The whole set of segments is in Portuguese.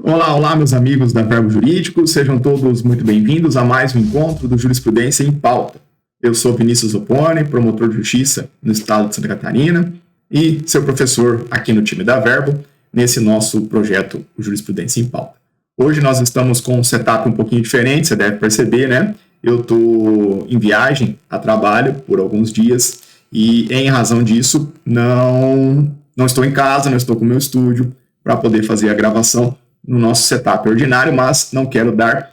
Olá, olá, meus amigos da Verbo Jurídico, sejam todos muito bem-vindos a mais um encontro do Jurisprudência em Pauta. Eu sou Vinícius Oppone, promotor de justiça no estado de Santa Catarina e seu professor aqui no time da Verbo, nesse nosso projeto Jurisprudência em Pauta. Hoje nós estamos com um setup um pouquinho diferente, você deve perceber, né? Eu estou em viagem a trabalho por alguns dias e, em razão disso, não estou em casa, não estou com o meu estúdio para poder fazer a gravação no nosso setup ordinário, mas não quero dar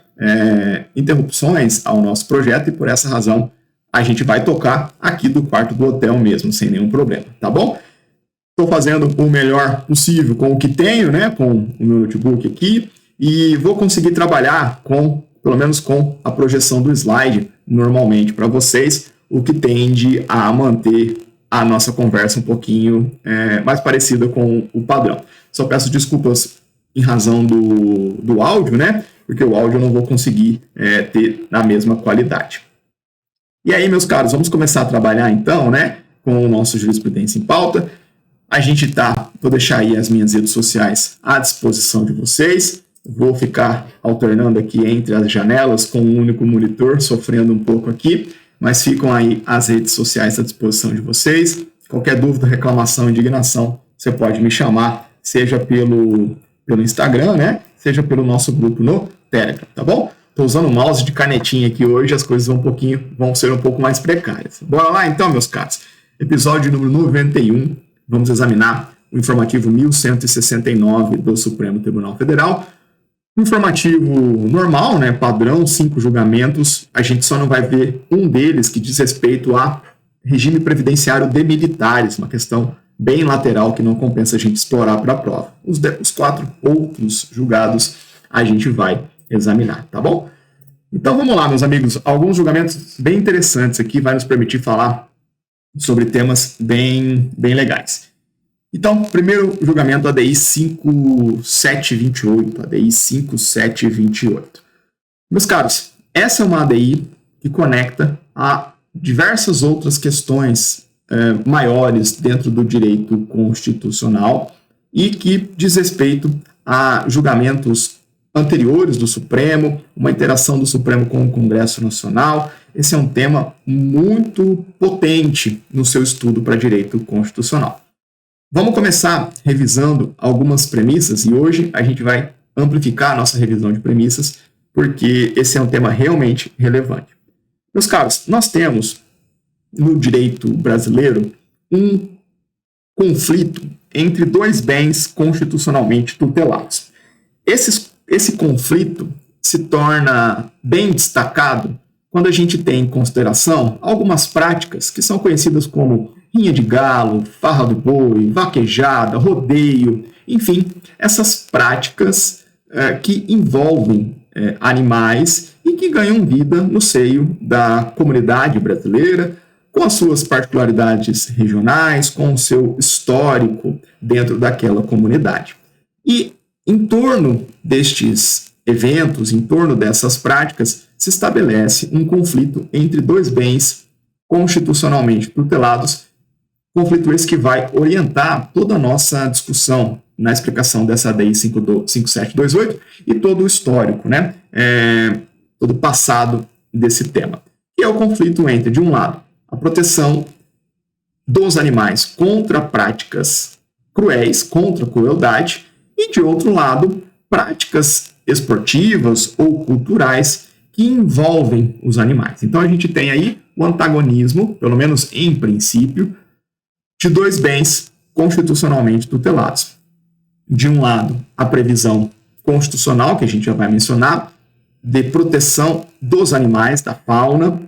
interrupções ao nosso projeto e, por essa razão, a gente vai tocar aqui do quarto do hotel mesmo, sem nenhum problema, tá bom? Estou fazendo o melhor possível com o que tenho, né, com o meu notebook aqui, e vou conseguir trabalhar pelo menos com a projeção do slide normalmente para vocês, o que tende a manter a nossa conversa um pouquinho mais parecida com o padrão. Só peço desculpas em razão do áudio, né? Porque o áudio eu não vou conseguir ter na mesma qualidade. E aí, meus caros, vamos começar a trabalhar então, né? Com o nosso Jurisprudência em Pauta. Vou deixar aí as minhas redes sociais à disposição de vocês. Vou ficar alternando aqui entre as janelas com um único monitor, sofrendo um pouco aqui, mas ficam aí as redes sociais à disposição de vocês. Qualquer dúvida, reclamação, indignação, você pode me chamar, seja pelo Instagram, né? Seja pelo nosso grupo no Telegram, tá bom? Estou usando o mouse de canetinha aqui hoje, as coisas vão ser um pouco mais precárias. Bora lá então, meus caros. Episódio número 91, vamos examinar o informativo 1169 do Supremo Tribunal Federal. Informativo normal, né? Padrão, 5 julgamentos. A gente só não vai ver um deles que diz respeito a regime previdenciário de militares, uma questão bem lateral que não compensa a gente explorar para a prova. Os 4 outros julgados a gente vai examinar, tá bom? Então vamos lá, meus amigos. Alguns julgamentos bem interessantes aqui vai nos permitir falar sobre temas bem legais. Então, primeiro julgamento, ADI 5728. ADI 5728. Meus caros, essa é uma ADI que conecta a diversas outras questões maiores dentro do direito constitucional e que diz respeito a julgamentos anteriores do Supremo, uma interação do Supremo com o Congresso Nacional. Esse é um tema muito potente no seu estudo para direito constitucional. Vamos começar revisando algumas premissas e hoje a gente vai amplificar a nossa revisão de premissas porque esse é um tema realmente relevante. Meus caros, nós temos no direito brasileiro um conflito entre 2 bens constitucionalmente tutelados. Esse conflito se torna bem destacado quando a gente tem em consideração algumas práticas que são conhecidas como rinha de galo, farra do boi, vaquejada, rodeio, enfim, essas práticas que envolvem animais e que ganham vida no seio da comunidade brasileira, com as suas particularidades regionais, com o seu histórico dentro daquela comunidade. E em torno destes eventos, em torno dessas práticas, se estabelece um conflito entre 2 bens constitucionalmente tutelados, conflito esse que vai orientar toda a nossa discussão na explicação dessa ADI 5728 e todo o histórico, né? Todo o passado desse tema. Que é o conflito entre, de um lado, a proteção dos animais contra práticas cruéis, contra a crueldade, e, de outro lado, práticas esportivas ou culturais que envolvem os animais. Então, a gente tem aí o antagonismo, pelo menos em princípio, de 2 bens constitucionalmente tutelados. De um lado, a previsão constitucional, que a gente já vai mencionar, de proteção dos animais, da fauna,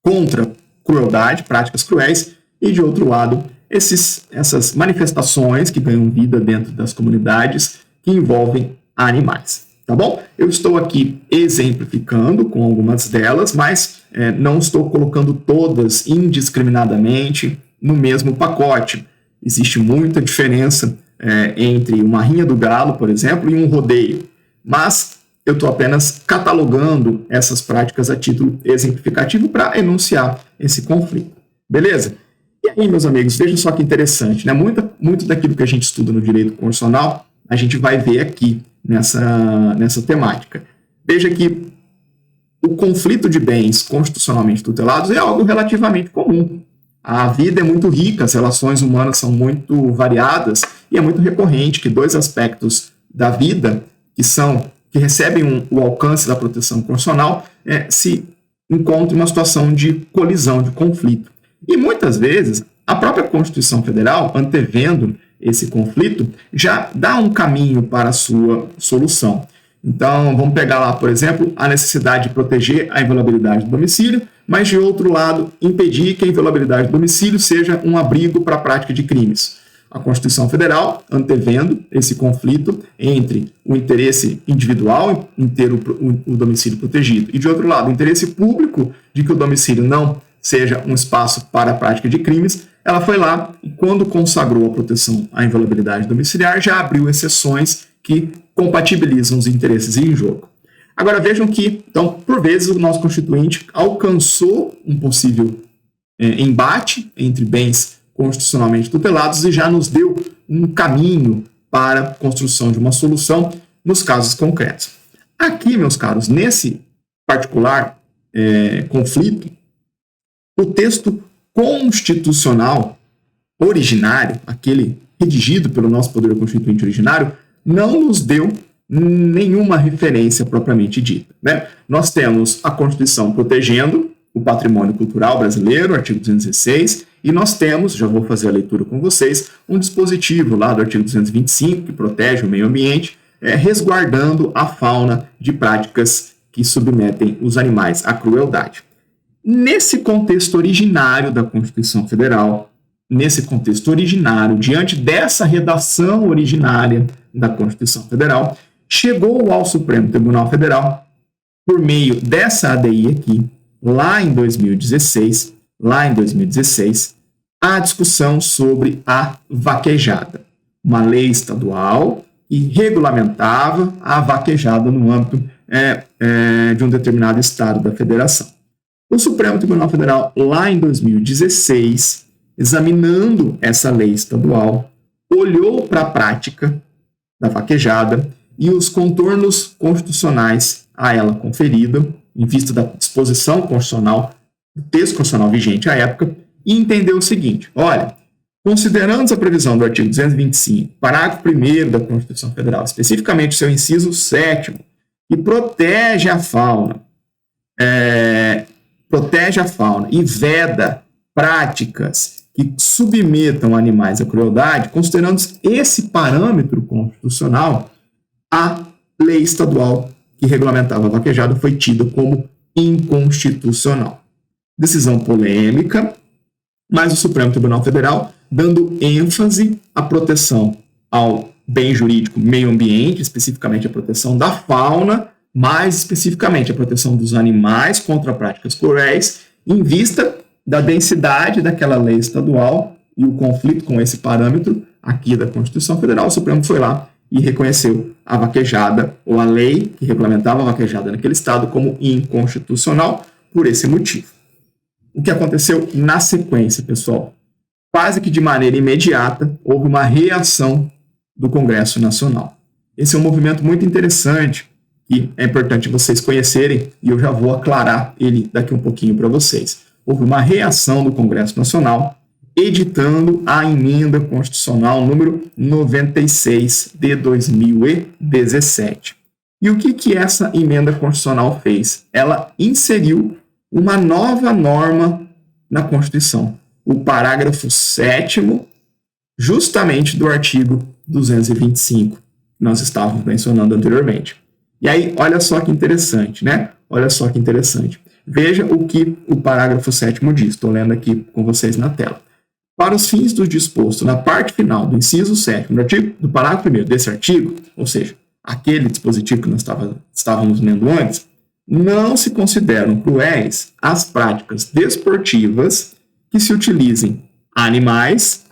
contra crueldade, práticas cruéis, e de outro lado, essas manifestações que ganham vida dentro das comunidades que envolvem animais, tá bom? Eu estou aqui exemplificando com algumas delas, mas não estou colocando todas indiscriminadamente no mesmo pacote. Existe muita diferença entre uma rinha do galo, por exemplo, e um rodeio, mas eu estou apenas catalogando essas práticas a título exemplificativo para enunciar esse conflito. Beleza? E aí, meus amigos, vejam só que interessante, né? Muito daquilo que a gente estuda no direito constitucional, a gente vai ver aqui nessa temática. Veja que o conflito de bens constitucionalmente tutelados é algo relativamente comum. A vida é muito rica, as relações humanas são muito variadas e é muito recorrente que dois aspectos da vida que recebem o alcance da proteção constitucional se encontram em uma situação de colisão, de conflito. E muitas vezes a própria Constituição Federal, antevendo esse conflito, já dá um caminho para a sua solução. Então, vamos pegar lá, por exemplo, a necessidade de proteger a inviolabilidade do domicílio, mas, de outro lado, impedir que a inviolabilidade do domicílio seja um abrigo para a prática de crimes. A Constituição Federal, antevendo esse conflito entre o interesse individual em ter o domicílio protegido e, de outro lado, o interesse público de que o domicílio não seja um espaço para a prática de crimes, ela foi lá e, quando consagrou a proteção à inviolabilidade domiciliar, já abriu exceções que compatibilizam os interesses em jogo. Agora vejam que, então, por vezes o nosso Constituinte alcançou um possível embate entre bens constitucionalmente tutelados e já nos deu um caminho para a construção de uma solução nos casos concretos. Aqui, meus caros, nesse particular conflito, o texto constitucional originário, aquele redigido pelo nosso Poder Constituinte originário, não nos deu nenhuma referência propriamente dita, né? Nós temos a Constituição protegendo o patrimônio cultural brasileiro, artigo 216, e nós temos, já vou fazer a leitura com vocês, um dispositivo lá do artigo 225, que protege o meio ambiente, resguardando a fauna de práticas que submetem os animais à crueldade. Nesse contexto originário da Constituição Federal, diante dessa redação originária da Constituição Federal, chegou ao Supremo Tribunal Federal, por meio dessa ADI aqui, lá em 2016, a discussão sobre a vaquejada, uma lei estadual que regulamentava a vaquejada no âmbito de um determinado estado da federação. O Supremo Tribunal Federal, lá em 2016, examinando essa lei estadual, olhou para a prática da vaquejada e os contornos constitucionais a ela conferida, em vista da disposição constitucional, do texto constitucional vigente à época, e entendeu o seguinte: olha, considerando a previsão do artigo 225, parágrafo 1º da Constituição Federal, especificamente seu inciso 7º, que protege a fauna e veda práticas que submetam animais à crueldade, considerando esse parâmetro constitucional, a lei estadual que regulamentava a vaquejada foi tida como inconstitucional. Decisão polêmica, mas o Supremo Tribunal Federal dando ênfase à proteção ao bem jurídico meio ambiente, especificamente a proteção da fauna, mais especificamente a proteção dos animais contra práticas cruéis, em vista da densidade daquela lei estadual e o conflito com esse parâmetro aqui da Constituição Federal. O Supremo foi lá e reconheceu a vaquejada, ou a lei que regulamentava a vaquejada naquele estado, como inconstitucional por esse motivo. O que aconteceu na sequência, pessoal? Quase que de maneira imediata, houve uma reação do Congresso Nacional. Esse é um movimento muito interessante e é importante vocês conhecerem, e eu já vou aclarar ele daqui um pouquinho para vocês. Houve uma reação do Congresso Nacional editando a emenda constitucional número 96 de 2017. E o que essa emenda constitucional fez? Ela inseriu uma nova norma na Constituição, o parágrafo 7º, justamente do artigo 225, que nós estávamos mencionando anteriormente. E aí, olha só que interessante, né? Olha só que interessante. Veja o que o parágrafo 7º diz. Estou lendo aqui com vocês na tela. Para os fins do disposto na parte final do inciso 7º do parágrafo 1º desse artigo, ou seja, aquele dispositivo que nós estávamos lendo antes, não se consideram cruéis as práticas desportivas que se utilizem animais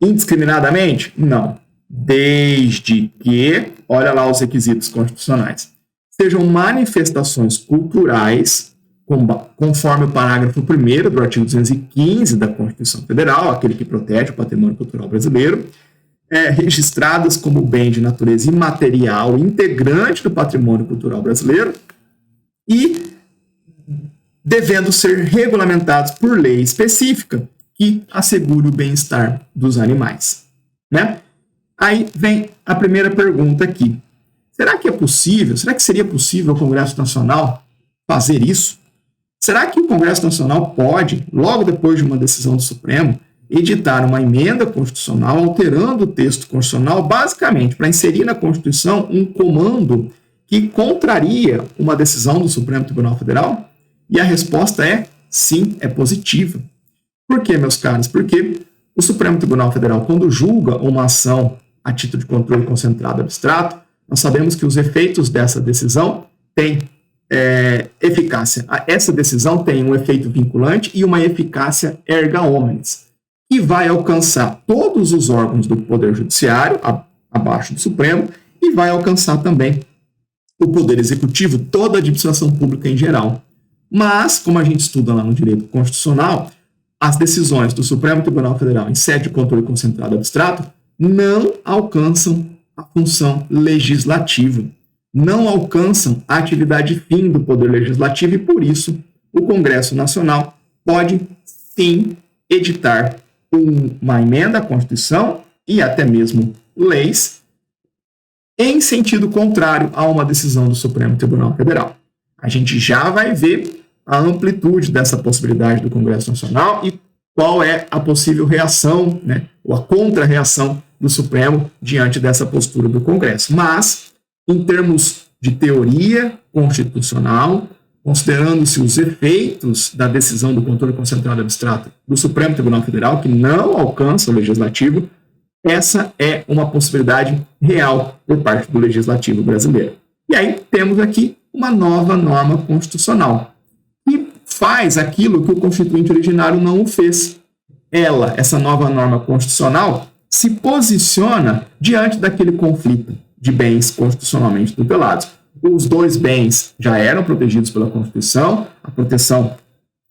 indiscriminadamente? Não. Desde que, olha lá os requisitos constitucionais, sejam manifestações culturais, conforme o parágrafo 1º do artigo 215 da Constituição Federal, aquele que protege o patrimônio cultural brasileiro, registradas como bem de natureza imaterial, integrante do patrimônio cultural brasileiro, e devendo ser regulamentados por lei específica que assegure o bem-estar dos animais, né? Aí vem a primeira pergunta aqui. Será que é possível? Será que seria possível o Congresso Nacional fazer isso? Será que o Congresso Nacional pode, logo depois de uma decisão do Supremo, editar uma emenda constitucional alterando o texto constitucional, basicamente para inserir na Constituição um comando que contraria uma decisão do Supremo Tribunal Federal? E a resposta é sim, é positiva. Por quê, meus caros? Porque o Supremo Tribunal Federal, quando julga uma ação a título de controle concentrado abstrato, nós sabemos que os efeitos dessa decisão têm eficácia. Essa decisão tem um efeito vinculante e uma eficácia erga omnes, que vai alcançar todos os órgãos do Poder Judiciário, abaixo do Supremo, e vai alcançar também o Poder Executivo, toda a administração pública em geral. Mas, como a gente estuda lá no direito constitucional, as decisões do Supremo Tribunal Federal em sede de controle concentrado abstrato não alcançam a função legislativa, não alcançam a atividade fim do Poder Legislativo e, por isso, o Congresso Nacional pode, sim, editar uma emenda à Constituição e até mesmo leis em sentido contrário a uma decisão do Supremo Tribunal Federal. A gente já vai ver a amplitude dessa possibilidade do Congresso Nacional e qual é a possível reação, né, ou a contra-reação do Supremo diante dessa postura do Congresso. Mas, em termos de teoria constitucional, considerando-se os efeitos da decisão do controle concentrado abstrato do Supremo Tribunal Federal, que não alcança o Legislativo, essa é uma possibilidade real por parte do Legislativo brasileiro. E aí temos aqui uma nova norma constitucional, que faz aquilo que o Constituinte originário não o fez. Essa nova norma constitucional, se posiciona diante daquele conflito de bens constitucionalmente tutelados. Os dois bens já eram protegidos pela Constituição, a proteção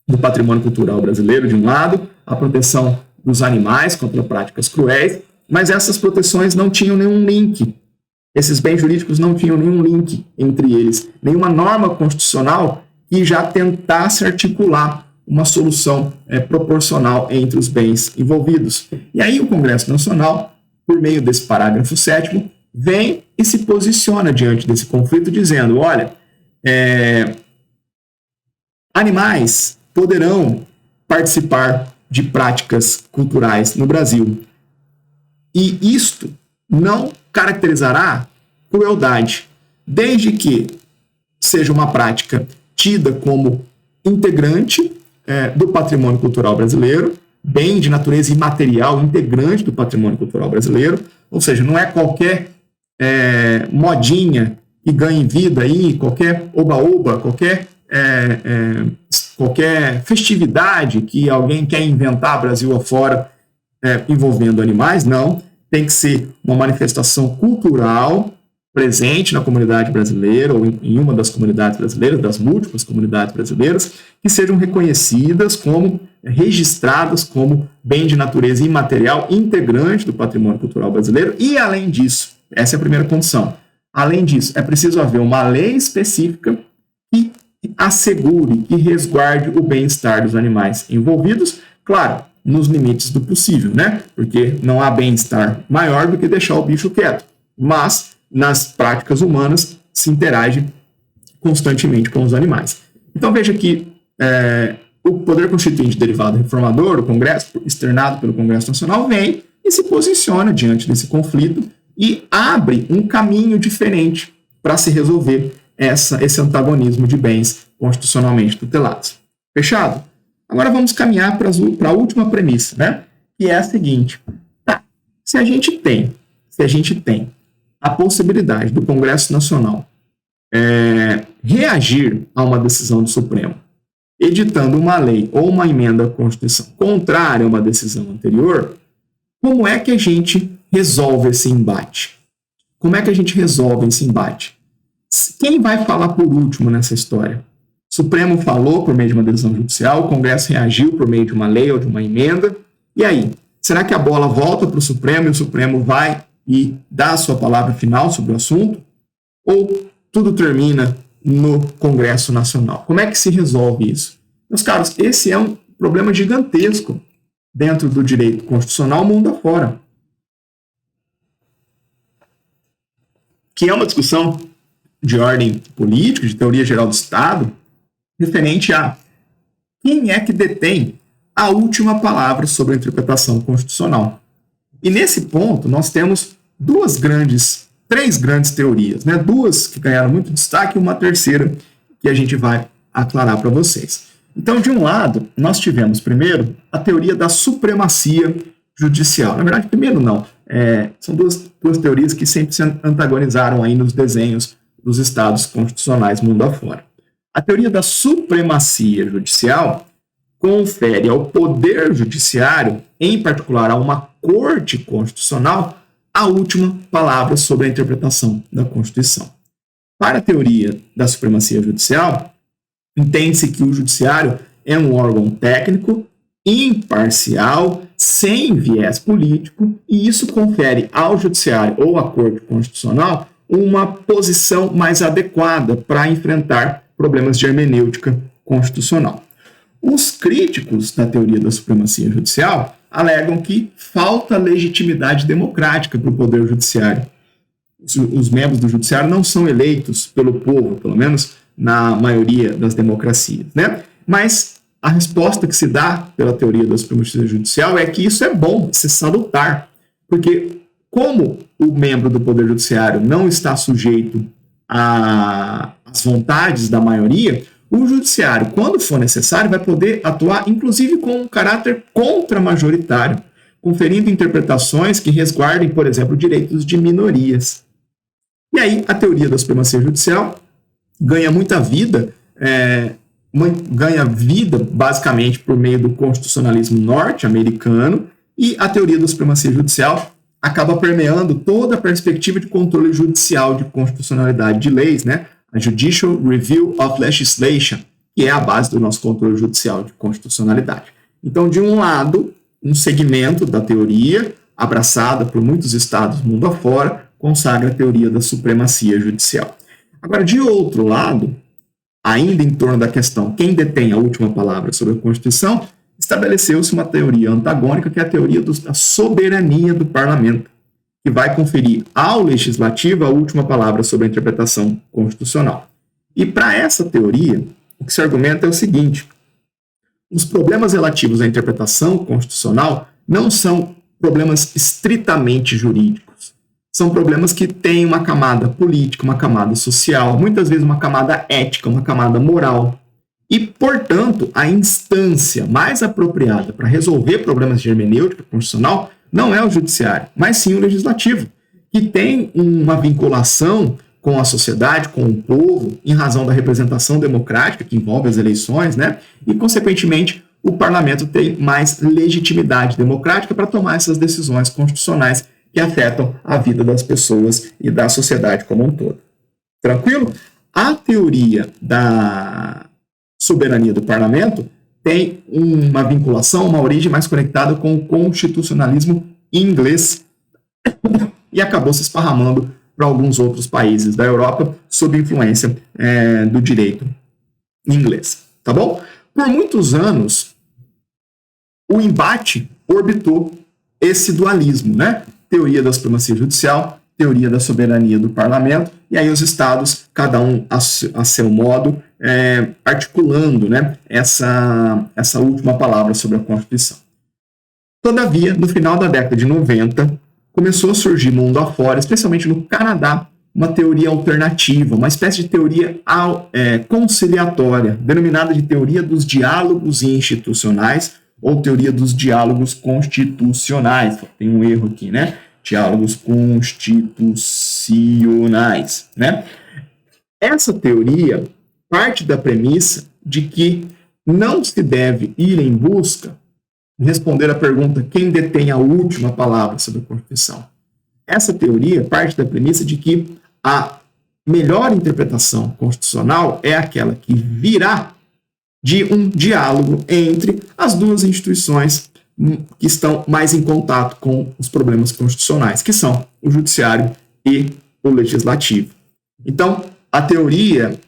do patrimônio cultural brasileiro, de um lado, a proteção dos animais contra práticas cruéis, mas essas proteções não tinham nenhum link. Esses bens jurídicos não tinham nenhum link entre eles, nenhuma norma constitucional que já tentasse articular uma solução proporcional entre os bens envolvidos. E aí o Congresso Nacional, por meio desse parágrafo 7º, vem e se posiciona diante desse conflito, dizendo, olha, animais poderão participar de práticas culturais no Brasil. E isto não caracterizará crueldade, desde que seja uma prática tida como integrante do patrimônio cultural brasileiro, bem de natureza imaterial, integrante do patrimônio cultural brasileiro, ou seja, não é qualquer modinha que ganhe vida aí, qualquer oba-oba, qualquer festividade que alguém quer inventar Brasil afora envolvendo animais, não. Tem que ser uma manifestação cultural presente na comunidade brasileira ou em uma das comunidades brasileiras, das múltiplas comunidades brasileiras, que sejam reconhecidas como, registradas como bem de natureza imaterial integrante do patrimônio cultural brasileiro. E, além disso, essa é a primeira condição, além disso, é preciso haver uma lei específica que assegure, que resguarde o bem-estar dos animais envolvidos, claro, nos limites do possível, né? Porque não há bem-estar maior do que deixar o bicho quieto. Mas, nas práticas humanas, se interage constantemente com os animais. Então, veja que o Poder Constituinte derivado reformador, o Congresso, externado pelo Congresso Nacional, vem e se posiciona diante desse conflito e abre um caminho diferente para se resolver esse antagonismo de bens constitucionalmente tutelados. Fechado? Agora vamos caminhar para a última premissa, né? Que é a seguinte. Se a gente tem a possibilidade do Congresso Nacional reagir a uma decisão do Supremo, editando uma lei ou uma emenda à Constituição contrária a uma decisão anterior, como é que a gente resolve esse embate? Como é que a gente resolve esse embate? Quem vai falar por último nessa história? O Supremo falou por meio de uma decisão judicial, o Congresso reagiu por meio de uma lei ou de uma emenda. E aí? Será que a bola volta para o Supremo e o Supremo vai e dá a sua palavra final sobre o assunto? Ou tudo termina no Congresso Nacional? Como é que se resolve isso? Meus caros, esse é um problema gigantesco dentro do direito constitucional mundo afora, que é uma discussão de ordem política, de teoria geral do Estado, referente a quem é que detém a última palavra sobre a interpretação constitucional. E nesse ponto, nós temos três grandes teorias, né? Duas que ganharam muito destaque e uma terceira que a gente vai aclarar para vocês. Então, de um lado, nós tivemos primeiro a teoria da supremacia judicial. Na verdade, primeiro não. São duas teorias que sempre se antagonizaram aí nos desenhos dos estados constitucionais mundo afora. A teoria da supremacia judicial confere ao Poder Judiciário, em particular a uma Corte Constitucional, a última palavra sobre a interpretação da Constituição. Para a teoria da supremacia judicial, entende-se que o Judiciário é um órgão técnico, imparcial, sem viés político, e isso confere ao Judiciário ou à Corte Constitucional uma posição mais adequada para enfrentar problemas de hermenêutica constitucional. Os críticos da teoria da supremacia judicial alegam que falta legitimidade democrática para o Poder Judiciário. Os membros do Judiciário não são eleitos pelo povo, pelo menos na maioria das democracias, né? Mas a resposta que se dá pela teoria da supremacia judicial é que isso é bom, isso é salutar, porque como o membro do Poder Judiciário não está sujeito às vontades da maioria, o Judiciário, quando for necessário, vai poder atuar, inclusive, com um caráter contra-majoritário, conferindo interpretações que resguardem, por exemplo, direitos de minorias. E aí, a teoria da supremacia judicial ganha muita vida, ganha vida, basicamente, por meio do constitucionalismo norte-americano, e a teoria da supremacia judicial acaba permeando toda a perspectiva de controle judicial de constitucionalidade de leis, né? A Judicial Review of Legislation, que é a base do nosso controle judicial de constitucionalidade. Então, de um lado, um segmento da teoria, abraçada por muitos estados mundo afora, consagra a teoria da supremacia judicial. Agora, de outro lado, ainda em torno da questão quem detém a última palavra sobre a Constituição, estabeleceu-se uma teoria antagônica, que é a teoria da soberania do parlamento, que vai conferir ao legislativo a última palavra sobre a interpretação constitucional. E para essa teoria, o que se argumenta é o seguinte: os problemas relativos à interpretação constitucional não são problemas estritamente jurídicos. São problemas que têm uma camada política, uma camada social, muitas vezes uma camada ética, uma camada moral. E, portanto, a instância mais apropriada para resolver problemas de hermenêutica constitucional não é o judiciário, mas sim o legislativo, que tem uma vinculação com a sociedade, com o povo, em razão da representação democrática que envolve as eleições, né? E, consequentemente, o parlamento tem mais legitimidade democrática para tomar essas decisões constitucionais que afetam a vida das pessoas e da sociedade como um todo. Tranquilo? A teoria da soberania do parlamento tem uma vinculação, uma origem mais conectada com o constitucionalismo inglês e acabou se esparramando para alguns outros países da Europa sob influência do direito inglês. Tá bom? Por muitos anos, o embate orbitou esse dualismo, né? Teoria da supremacia judicial, teoria da soberania do parlamento, e aí os estados, cada um a seu modo, articulando, né, essa última palavra sobre a Constituição. Todavia, no final da década de 90, começou a surgir mundo afora, especialmente no Canadá, uma teoria alternativa, uma espécie de teoria conciliatória, denominada de teoria dos diálogos institucionais ou teoria dos diálogos constitucionais. Tem um erro aqui, né? Diálogos constitucionais, né? Essa teoria parte da premissa de que não se deve ir em busca de responder à pergunta quem detém a última palavra sobre a Constituição. Essa teoria parte da premissa de que a melhor interpretação constitucional é aquela que virá de um diálogo entre as duas instituições que estão mais em contato com os problemas constitucionais, que são o judiciário e o legislativo. Então, a teoria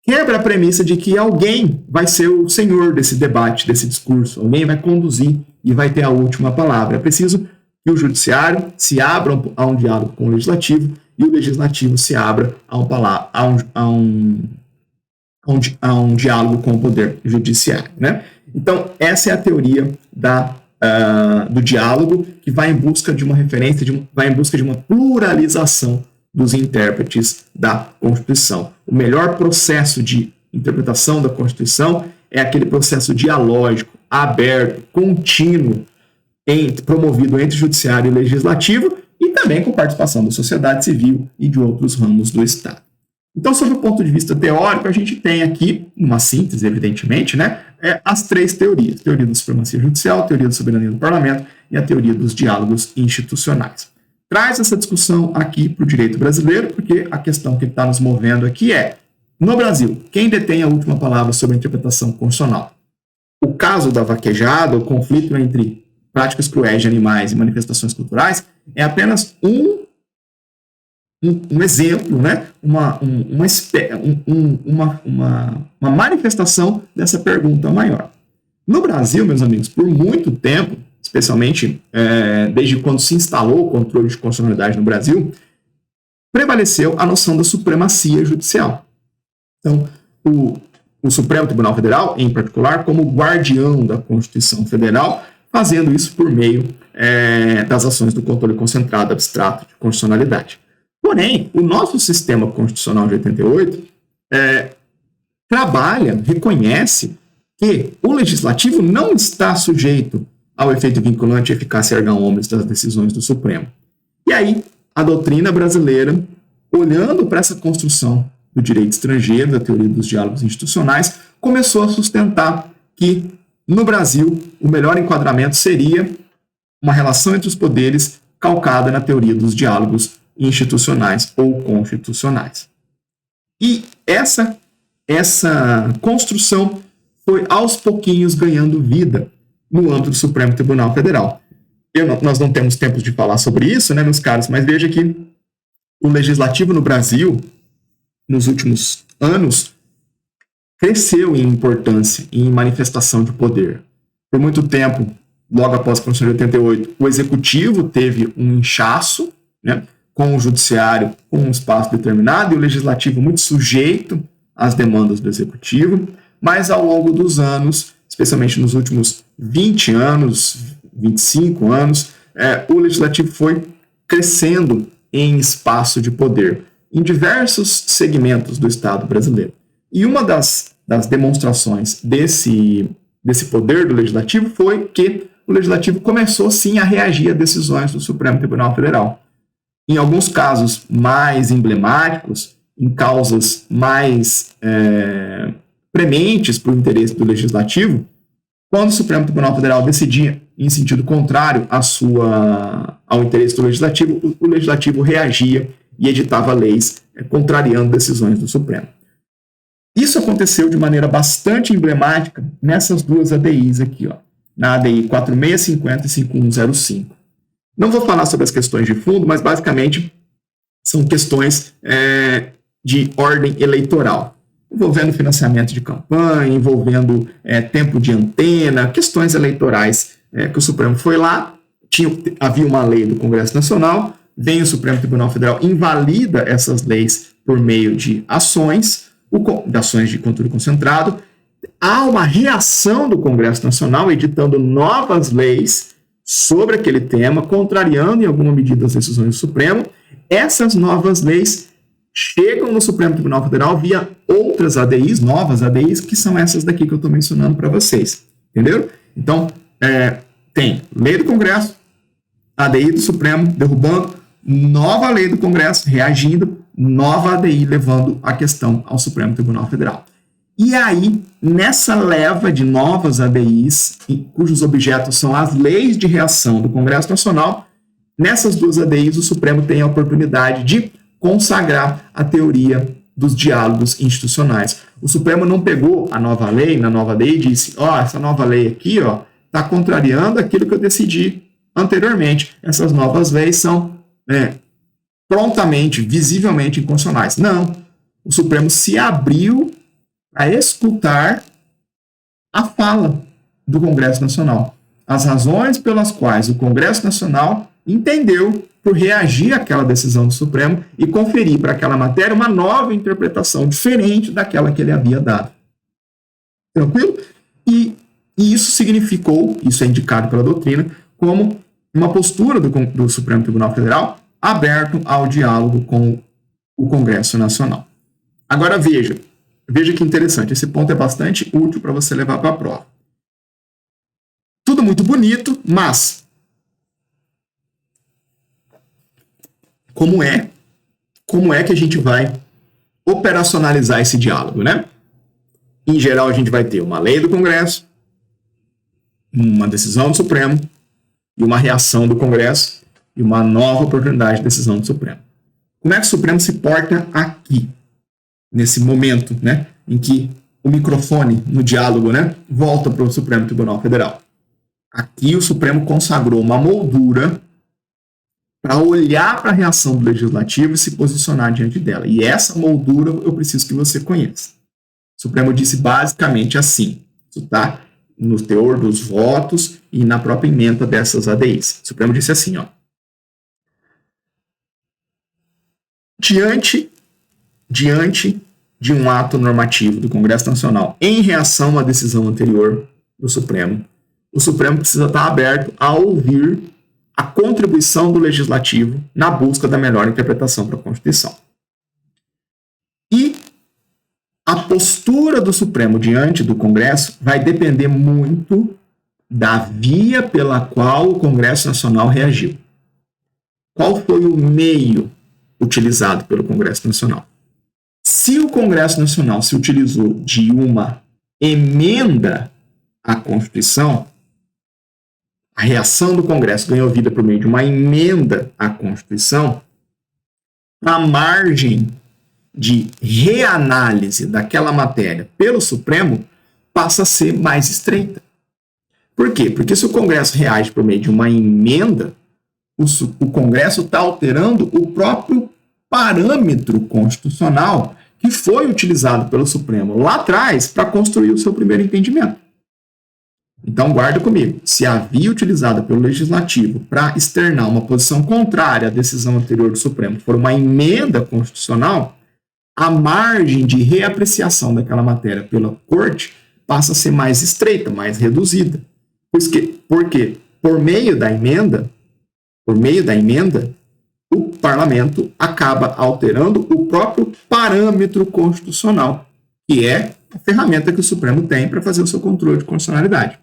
quebra a premissa de que alguém vai ser o senhor desse debate, desse discurso, alguém vai conduzir e vai ter a última palavra. É preciso que o judiciário se abra a um diálogo com o legislativo e o legislativo se abra a um diálogo com o poder judiciário, né? Então, essa é a teoria do diálogo, que vai em busca de uma referência, vai em busca de uma pluralização dos intérpretes da Constituição. O melhor processo de interpretação da Constituição é aquele processo dialógico, aberto, contínuo, promovido entre judiciário e legislativo, e também com participação da sociedade civil e de outros ramos do Estado. Então, sob o ponto de vista teórico, a gente tem aqui uma síntese, evidentemente, né? As três teorias: teoria da supremacia judicial, teoria da soberania do parlamento e a teoria dos diálogos institucionais. Traz essa discussão aqui para o direito brasileiro, porque a questão que está nos movendo aqui é, no Brasil, quem detém a última palavra sobre a interpretação constitucional? O caso da vaquejada, o conflito entre práticas cruéis de animais e manifestações culturais, é apenas um exemplo, né? uma manifestação dessa pergunta maior. No Brasil, meus amigos, por muito tempo, especialmente desde quando se instalou o controle de constitucionalidade no Brasil, prevaleceu a noção da supremacia judicial. Então, o Supremo Tribunal Federal, em particular, como guardião da Constituição Federal, fazendo isso por meio das ações do controle concentrado abstrato de constitucionalidade. Porém, o nosso sistema constitucional de 88 reconhece que o legislativo não está sujeito ao efeito vinculante e eficácia erga omnes das decisões do Supremo. E aí, a doutrina brasileira, olhando para essa construção do direito estrangeiro, da teoria dos diálogos institucionais, começou a sustentar que, no Brasil, o melhor enquadramento seria uma relação entre os poderes calcada na teoria dos diálogos institucionais ou constitucionais. E essa construção foi, aos pouquinhos, ganhando vida no âmbito do Supremo Tribunal Federal. Nós não temos tempo de falar sobre isso, né, meus caros, mas veja que o legislativo no Brasil, nos últimos anos, cresceu em importância e em manifestação de poder. Por muito tempo, logo após a Constituição de 88, o Executivo teve um inchaço, né, com o Judiciário com um espaço determinado e o Legislativo muito sujeito às demandas do Executivo, mas ao longo dos anos, especialmente nos últimos 20 anos, 25 anos, o Legislativo foi crescendo em espaço de poder em diversos segmentos do Estado brasileiro. E uma das demonstrações desse poder do Legislativo foi que o Legislativo começou, sim, a reagir a decisões do Supremo Tribunal Federal. Em alguns casos mais emblemáticos, em causas mais prementes para o interesse do Legislativo, quando o Supremo Tribunal Federal decidia em sentido contrário ao interesse do Legislativo, o Legislativo reagia e editava leis contrariando decisões do Supremo. Isso aconteceu de maneira bastante emblemática nessas duas ADIs aqui, ó, na ADI 4650 e 5105. Não vou falar sobre as questões de fundo, mas basicamente são questões de ordem eleitoral, envolvendo financiamento de campanha, envolvendo tempo de antena, questões eleitorais que o Supremo foi lá, havia uma lei do Congresso Nacional, vem o Supremo Tribunal Federal, invalida essas leis por meio de ações de controle concentrado, há uma reação do Congresso Nacional editando novas leis sobre aquele tema, contrariando em alguma medida as decisões do Supremo. Essas novas leis chegam no Supremo Tribunal Federal via outras ADIs, novas ADIs, que são essas daqui que eu estou mencionando para vocês. Entenderam? Então, tem lei do Congresso, ADI do Supremo derrubando, nova lei do Congresso reagindo, nova ADI levando a questão ao Supremo Tribunal Federal. E aí, nessa leva de novas ADIs, cujos objetos são as leis de reação do Congresso Nacional, nessas duas ADIs o Supremo tem a oportunidade de consagrar a teoria dos diálogos institucionais. O Supremo não pegou a nova lei, na nova ADI, e disse, essa nova lei aqui, está contrariando aquilo que eu decidi anteriormente. Essas novas leis são prontamente, visivelmente inconstitucionais. Não. O Supremo se abriu a escutar a fala do Congresso Nacional. As razões pelas quais o Congresso Nacional entendeu por reagir àquela decisão do Supremo e conferir para aquela matéria uma nova interpretação, diferente daquela que ele havia dado. Tranquilo? E isso significou, isso é indicado pela doutrina, como uma postura do Supremo Tribunal Federal aberto ao diálogo com o Congresso Nacional. Agora veja que interessante, esse ponto é bastante útil para você levar para a prova. Tudo muito bonito, mas como é que a gente vai operacionalizar esse diálogo, né? Em geral, a gente vai ter uma lei do Congresso, uma decisão do Supremo e uma reação do Congresso e uma nova oportunidade de decisão do Supremo. Como é que o Supremo se porta aqui, nesse momento, né, em que o microfone no diálogo, né, volta para o Supremo Tribunal Federal? Aqui o Supremo consagrou uma moldura para olhar para a reação do Legislativo e se posicionar diante dela. E essa moldura eu preciso que você conheça. O Supremo disse basicamente assim, isso está no teor dos votos e na própria emenda dessas ADIs. O Supremo disse assim, ó. Diante de um ato normativo do Congresso Nacional em reação a uma decisão anterior do Supremo, o Supremo precisa estar aberto a ouvir a contribuição do Legislativo na busca da melhor interpretação para a Constituição. E a postura do Supremo diante do Congresso vai depender muito da via pela qual o Congresso Nacional reagiu. Qual foi o meio utilizado pelo Congresso Nacional? Se o Congresso Nacional se utilizou de uma emenda à Constituição, a reação do Congresso ganhou vida por meio de uma emenda à Constituição, a margem de reanálise daquela matéria pelo Supremo passa a ser mais estreita. Por quê? Porque se o Congresso reage por meio de uma emenda, o Congresso está alterando o próprio parâmetro constitucional que foi utilizado pelo Supremo lá atrás para construir o seu primeiro entendimento. Então, guarda comigo, se a via utilizada pelo Legislativo para externar uma posição contrária à decisão anterior do Supremo for uma emenda constitucional, a margem de reapreciação daquela matéria pela Corte passa a ser mais estreita, mais reduzida. Porque por meio da emenda, o Parlamento acaba alterando o próprio parâmetro constitucional, que é a ferramenta que o Supremo tem para fazer o seu controle de constitucionalidade.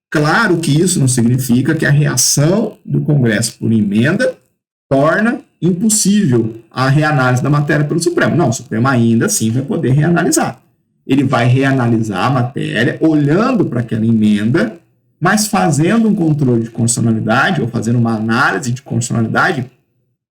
Claro que isso não significa que a reação do Congresso por emenda torna impossível a reanálise da matéria pelo Supremo. Não, o Supremo ainda assim vai poder reanalisar. Ele vai reanalisar a matéria olhando para aquela emenda, mas fazendo um controle de constitucionalidade ou fazendo uma análise de constitucionalidade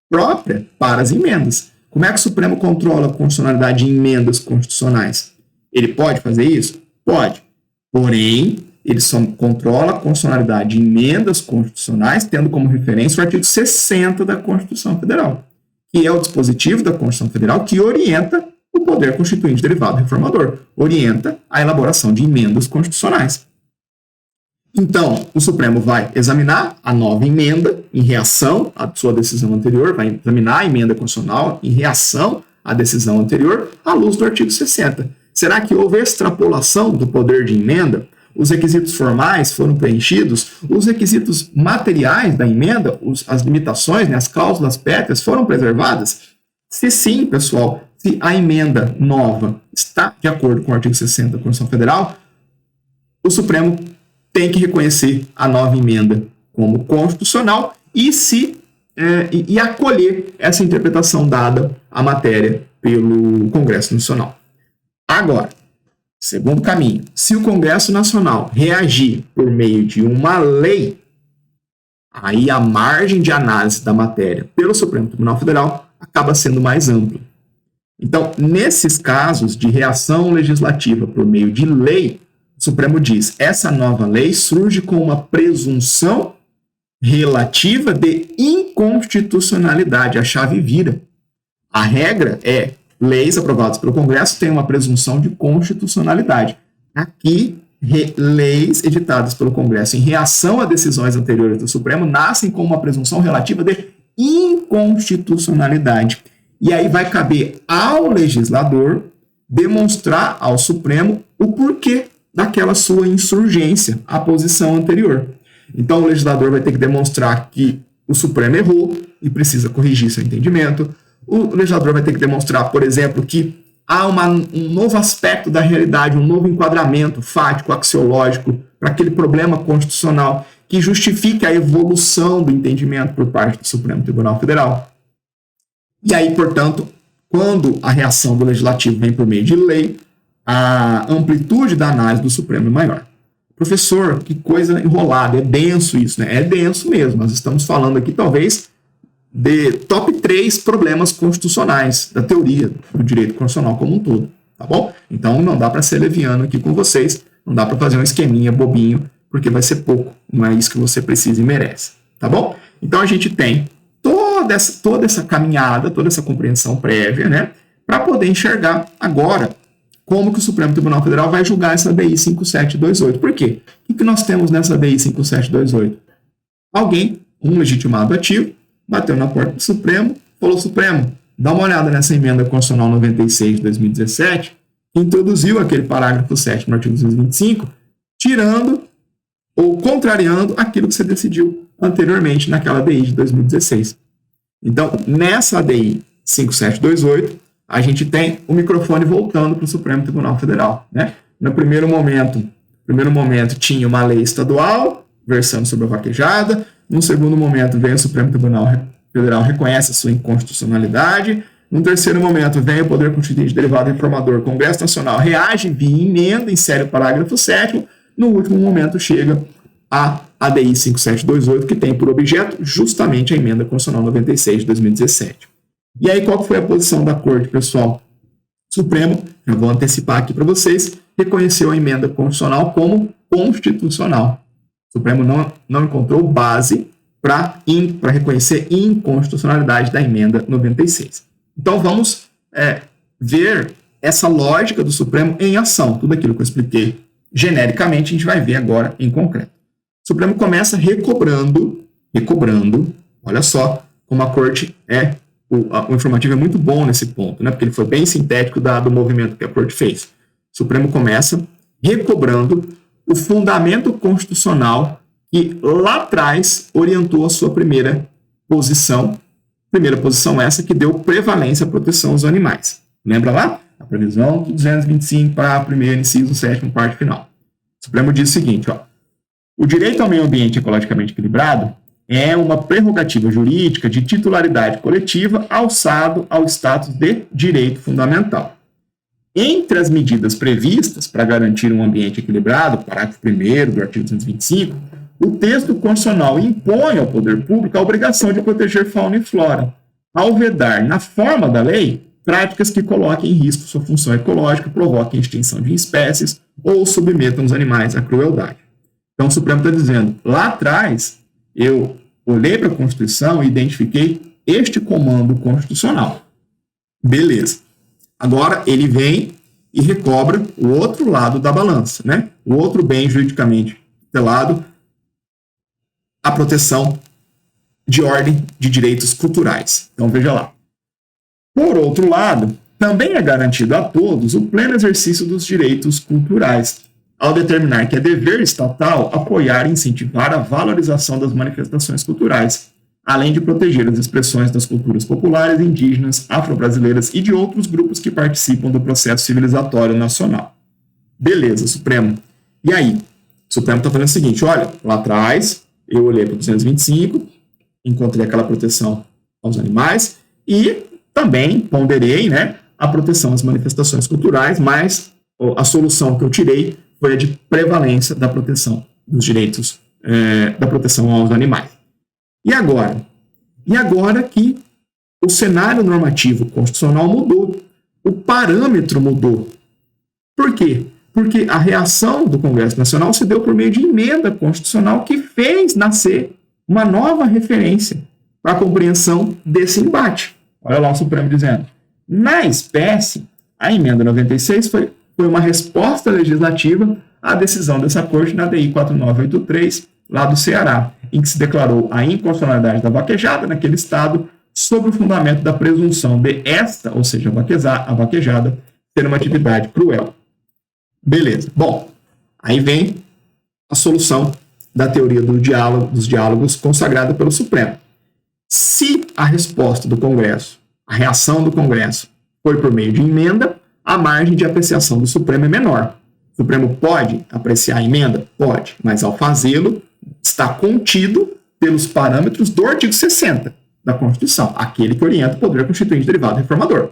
própria para as emendas. Como é que o Supremo controla a constitucionalidade de emendas constitucionais? Ele pode fazer isso? Pode. Porém, ele só controla a constitucionalidade de emendas constitucionais tendo como referência o artigo 60 da Constituição Federal, que é o dispositivo da Constituição Federal que orienta o poder constituinte derivado reformador, orienta a elaboração de emendas constitucionais. Então, o Supremo vai examinar a nova emenda em reação à sua decisão anterior, vai examinar a emenda constitucional em reação à decisão anterior, à luz do artigo 60. Será que houve extrapolação do poder de emenda? Os requisitos formais foram preenchidos? Os requisitos materiais da emenda, as limitações, né, as cláusulas pétreas foram preservadas? Se sim, pessoal, se a emenda nova está de acordo com o artigo 60 da Constituição Federal, o Supremo tem que reconhecer a nova emenda como constitucional e acolher essa interpretação dada à matéria pelo Congresso Nacional. Agora, segundo caminho, se o Congresso Nacional reagir por meio de uma lei, aí a margem de análise da matéria pelo Supremo Tribunal Federal acaba sendo mais ampla. Então, nesses casos de reação legislativa por meio de lei, o Supremo diz, essa nova lei surge com uma presunção relativa de inconstitucionalidade. A chave vira. A regra é, leis aprovadas pelo Congresso têm uma presunção de constitucionalidade. Aqui, leis editadas pelo Congresso em reação a decisões anteriores do Supremo nascem com uma presunção relativa de inconstitucionalidade. E aí vai caber ao legislador demonstrar ao Supremo o porquê daquela sua insurgência à posição anterior. Então, o legislador vai ter que demonstrar que o Supremo errou e precisa corrigir seu entendimento. O legislador vai ter que demonstrar, por exemplo, que há um novo aspecto da realidade, um novo enquadramento fático, axiológico para aquele problema constitucional que justifique a evolução do entendimento por parte do Supremo Tribunal Federal. E aí, portanto, quando a reação do Legislativo vem por meio de lei, a amplitude da análise do Supremo é maior. Professor, que coisa enrolada, é denso isso, né? É denso mesmo, nós estamos falando aqui talvez de top 3 problemas constitucionais da teoria do direito constitucional como um todo, tá bom? Então não dá para ser leviano aqui com vocês, não dá para fazer um esqueminha bobinho, porque vai ser pouco, não é isso que você precisa e merece, tá bom? Então a gente tem toda essa caminhada, toda essa compreensão prévia, né, para poder enxergar agora como que o Supremo Tribunal Federal vai julgar essa DI 5728. Por quê? O que nós temos nessa DI 5728? Alguém, um legitimado ativo, bateu na porta do Supremo, falou, Supremo, dá uma olhada nessa emenda constitucional 96 de 2017, que introduziu aquele parágrafo 7º no artigo 225, tirando ou contrariando aquilo que você decidiu anteriormente naquela DI de 2016. Então, nessa ADI 5728, a gente tem o microfone voltando para o Supremo Tribunal Federal, né? No primeiro momento tinha uma lei estadual versando sobre a vaquejada. No segundo momento vem o Supremo Tribunal Federal, reconhece a sua inconstitucionalidade. No terceiro momento vem o Poder Constituinte derivado informador, Congresso Nacional reage via emenda, insere o parágrafo 7º. No último momento chega a ADI 5728, que tem por objeto justamente a emenda constitucional 96 de 2017. E aí, qual foi a posição da Corte, pessoal? O Supremo, eu vou antecipar aqui para vocês, reconheceu a emenda constitucional como constitucional. O Supremo não encontrou base para reconhecer inconstitucionalidade da emenda 96. Então, vamos ver essa lógica do Supremo em ação. Tudo aquilo que eu expliquei genericamente, a gente vai ver agora em concreto. O Supremo começa recobrando, olha só como a Corte o informativo é muito bom nesse ponto, né? Porque ele foi bem sintético do movimento que a Corte fez. O Supremo começa recobrando o fundamento constitucional que lá atrás orientou a sua primeira posição essa que deu prevalência à proteção dos animais. Lembra lá? A previsão do 225 para a primeira, inciso 7º, parte final. O Supremo diz o seguinte, ó, o direito ao meio ambiente ecologicamente equilibrado é uma prerrogativa jurídica de titularidade coletiva alçado ao status de direito fundamental. Entre as medidas previstas para garantir um ambiente equilibrado, parágrafo 1º do artigo 225, o texto constitucional impõe ao poder público a obrigação de proteger fauna e flora, ao vedar, na forma da lei, práticas que coloquem em risco sua função ecológica, provoquem extinção de espécies ou submetam os animais à crueldade. Então, o Supremo está dizendo, lá atrás, eu olhei para a Constituição e identifiquei este comando constitucional. Beleza. Agora, ele vem e recobra o outro lado da balança, né? O outro bem juridicamente tutelado, a proteção de ordem de direitos culturais. Então, veja lá. Por outro lado, também é garantido a todos o pleno exercício dos direitos culturais, ao determinar que é dever estatal apoiar e incentivar a valorização das manifestações culturais, além de proteger as expressões das culturas populares, indígenas, afro-brasileiras e de outros grupos que participam do processo civilizatório nacional. Beleza, Supremo. E aí? O Supremo está falando o seguinte, olha, lá atrás eu olhei para o 225, encontrei aquela proteção aos animais e também ponderei, né, a proteção às manifestações culturais, mas a solução que eu tirei foi a de prevalência da proteção dos direitos, da proteção aos animais. E agora? E agora que o cenário normativo constitucional mudou, o parâmetro mudou. Por quê? Porque a reação do Congresso Nacional se deu por meio de emenda constitucional que fez nascer uma nova referência para a compreensão desse embate. Olha lá o Supremo dizendo. Na espécie, a emenda 96 foi uma resposta legislativa à decisão dessa corte na DI 4983, lá do Ceará, em que se declarou a inconstitucionalidade da vaquejada naquele estado sob o fundamento da presunção de esta, ou seja, a vaquejada, ser uma atividade cruel. Beleza. Bom, aí vem a solução da teoria dos diálogos consagrada pelo Supremo. Se a resposta do Congresso, a reação do Congresso, foi por meio de emenda, a margem de apreciação do Supremo é menor. O Supremo pode apreciar a emenda? Pode, mas ao fazê-lo, está contido pelos parâmetros do artigo 60 da Constituição, aquele que orienta o poder constituinte derivado reformador.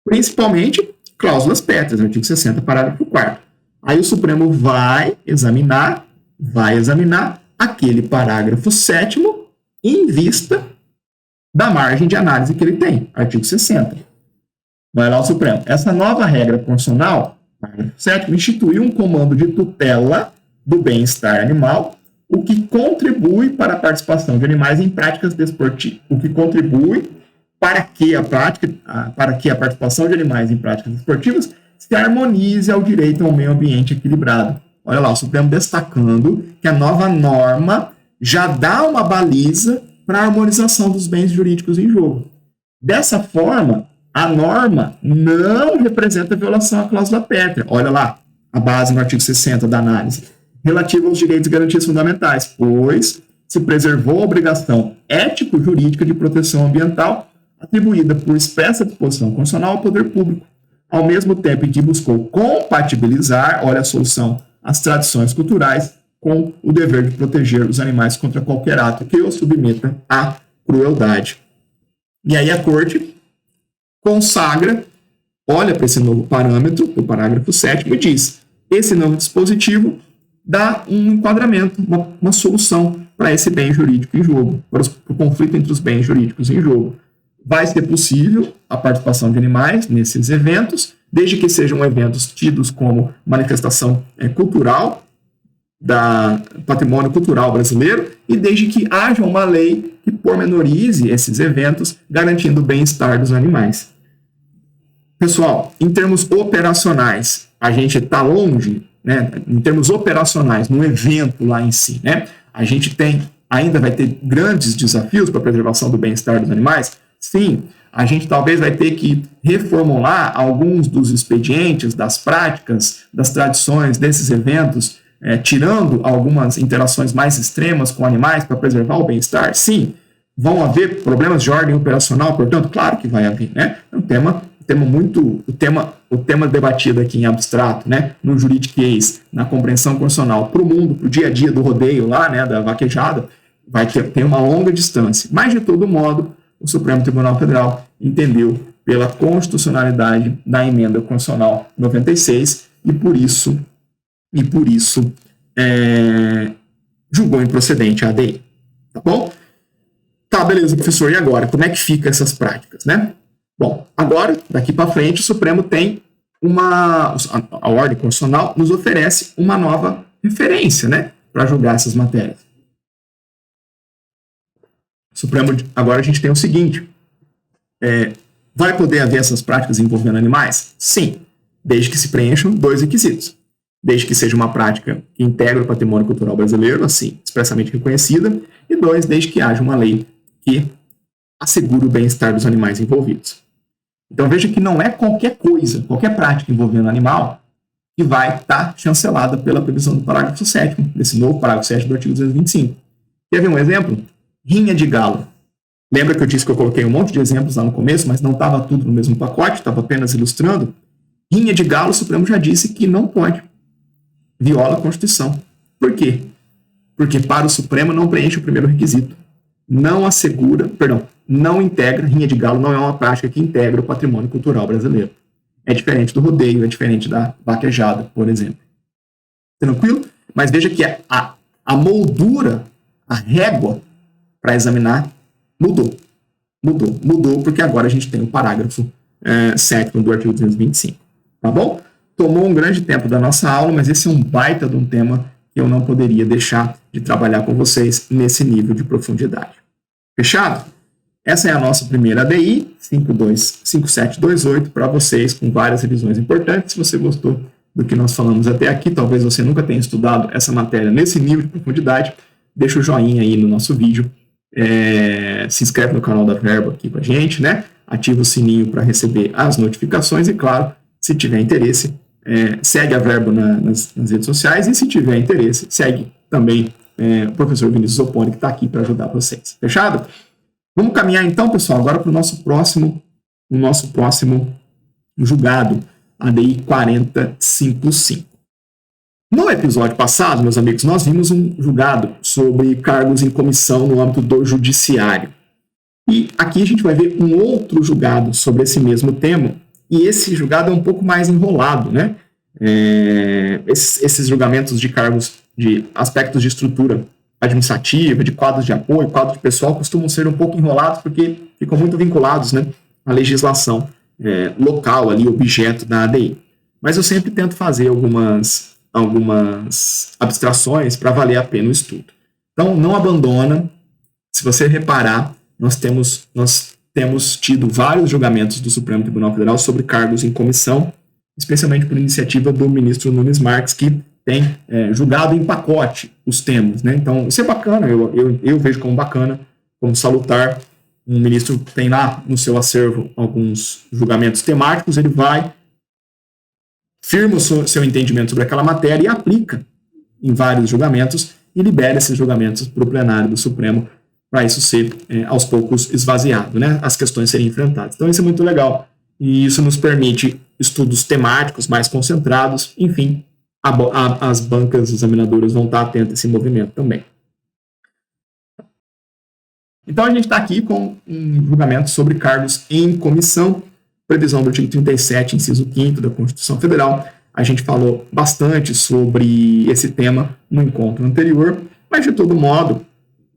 Principalmente, cláusulas pétreas, artigo 60, parágrafo 4º. Aí o Supremo vai examinar aquele parágrafo 7º em vista da margem de análise que ele tem, artigo 60. Vai lá o Supremo. Essa nova regra constitucional, parágrafo 7º, instituiu um comando de tutela do bem-estar animal, o que contribui para a participação de animais em práticas desportivas, o que contribui para que a participação de animais em práticas desportivas se harmonize ao direito ao meio ambiente equilibrado. Olha lá, o Supremo destacando que a nova norma já dá uma baliza para a harmonização dos bens jurídicos em jogo. Dessa forma, a norma não representa violação à cláusula pétrea. Olha lá, a base no artigo 60 da análise, relativa aos direitos e garantias fundamentais, pois se preservou a obrigação ético-jurídica de proteção ambiental atribuída por expressa disposição constitucional ao poder público, ao mesmo tempo em que buscou compatibilizar, olha a solução, as tradições culturais com o dever de proteger os animais contra qualquer ato que os submeta à crueldade. E aí a Corte consagra, olha para esse novo parâmetro, o parágrafo 7º, e diz, esse novo dispositivo dá um enquadramento, uma solução para esse bem jurídico em jogo, para o conflito entre os bens jurídicos em jogo. Vai ser possível a participação de animais nesses eventos, desde que sejam eventos tidos como manifestação cultural, da patrimônio cultural brasileiro, e desde que haja uma lei que pormenorize esses eventos, garantindo o bem-estar dos animais. Pessoal, em termos operacionais, a gente está longe, né? Em termos operacionais, no evento lá em si, né? A gente ainda vai ter grandes desafios para a preservação do bem-estar dos animais. Sim, a gente talvez vai ter que reformular alguns dos expedientes, das práticas, das tradições desses eventos, tirando algumas interações mais extremas com animais para preservar o bem-estar. Sim, vão haver problemas de ordem operacional, portanto, claro que vai haver, né? É o tema debatido aqui em abstrato, né? No juridiquês, na compreensão constitucional, para o mundo, para o dia a dia do rodeio lá, né? Da vaquejada, tem uma longa distância. Mas, de todo modo, o Supremo Tribunal Federal entendeu pela constitucionalidade da emenda constitucional 96 e por isso julgou improcedente a ADI. Tá bom? Tá, beleza, professor. E agora? Como é que fica essas práticas, né? Bom, agora, daqui para frente, o Supremo tem a ordem constitucional nos oferece uma nova referência, né? Para julgar essas matérias. Supremo, agora a gente tem o seguinte, vai poder haver essas práticas envolvendo animais? Sim, desde que se preencham dois requisitos. Desde que seja uma prática que integra o patrimônio cultural brasileiro, assim, expressamente reconhecida, e dois, desde que haja uma lei que assegure o bem-estar dos animais envolvidos. Então veja que não é qualquer coisa, qualquer prática envolvendo animal, que vai estar chancelada pela previsão do parágrafo 7º, desse novo parágrafo 7º do artigo 225. Quer ver um exemplo? Rinha de galo. Lembra que eu disse que eu coloquei um monte de exemplos lá no começo, mas não estava tudo no mesmo pacote, estava apenas ilustrando? Rinha de galo, o Supremo já disse que não pode. Viola a Constituição. Por quê? Porque para o Supremo não preenche o primeiro requisito. Não integra, rinha de galo não é uma prática que integra o patrimônio cultural brasileiro. É diferente do rodeio, é diferente da vaquejada, por exemplo. Tranquilo? Mas veja que a moldura, a régua para examinar mudou. Mudou porque agora a gente tem o parágrafo 7º do artigo 225. Tá bom? tomou um grande tempo da nossa aula, mas esse é um baita de um tema que eu não poderia deixar de trabalhar com vocês nesse nível de profundidade. Fechado? Essa é a nossa primeira ADI, 5728, para vocês, com várias revisões importantes. Se você gostou do que nós falamos até aqui, talvez você nunca tenha estudado essa matéria nesse nível de profundidade, deixa o joinha aí no nosso vídeo, se inscreve no canal da Verbo aqui com a gente, né? Ativa o sininho para receber as notificações e, claro, se tiver interesse, segue a Verbo nas redes sociais e, se tiver interesse, segue também o professor Vinícius Opponi, que está aqui para ajudar vocês. Fechado? Vamos caminhar então, pessoal, agora para o nosso próximo julgado, ADI 455. No episódio passado, meus amigos, nós vimos um julgado sobre cargos em comissão no âmbito do judiciário. E aqui a gente vai ver um outro julgado sobre esse mesmo tema, e esse julgado é um pouco mais enrolado, né? Esses julgamentos de cargos, de aspectos de estrutura administrativa, de quadros de apoio, quadro de pessoal, costumam ser um pouco enrolados porque ficam muito vinculados, né, à legislação local, ali, objeto da ADI. Mas eu sempre tento fazer algumas abstrações para valer a pena o estudo. Então, não abandona. Se você reparar, nós temos tido vários julgamentos do Supremo Tribunal Federal sobre cargos em comissão, especialmente por iniciativa do ministro Nunes Marques, que tem julgado em pacote os temas, né? Então, isso é bacana, eu vejo como bacana, como salutar. Um ministro tem lá no seu acervo alguns julgamentos temáticos, ele vai, firma o seu entendimento sobre aquela matéria e aplica em vários julgamentos e libera esses julgamentos para o plenário do Supremo, para isso ser, aos poucos, esvaziado, né? As questões serem enfrentadas. Então, isso é muito legal. E isso nos permite estudos temáticos mais concentrados, enfim, as bancas examinadoras vão estar atentas a esse movimento também. Então, a gente está aqui com um julgamento sobre cargos em comissão, previsão do artigo 37, inciso 5º da Constituição Federal. A gente falou bastante sobre esse tema no encontro anterior, mas, de todo modo,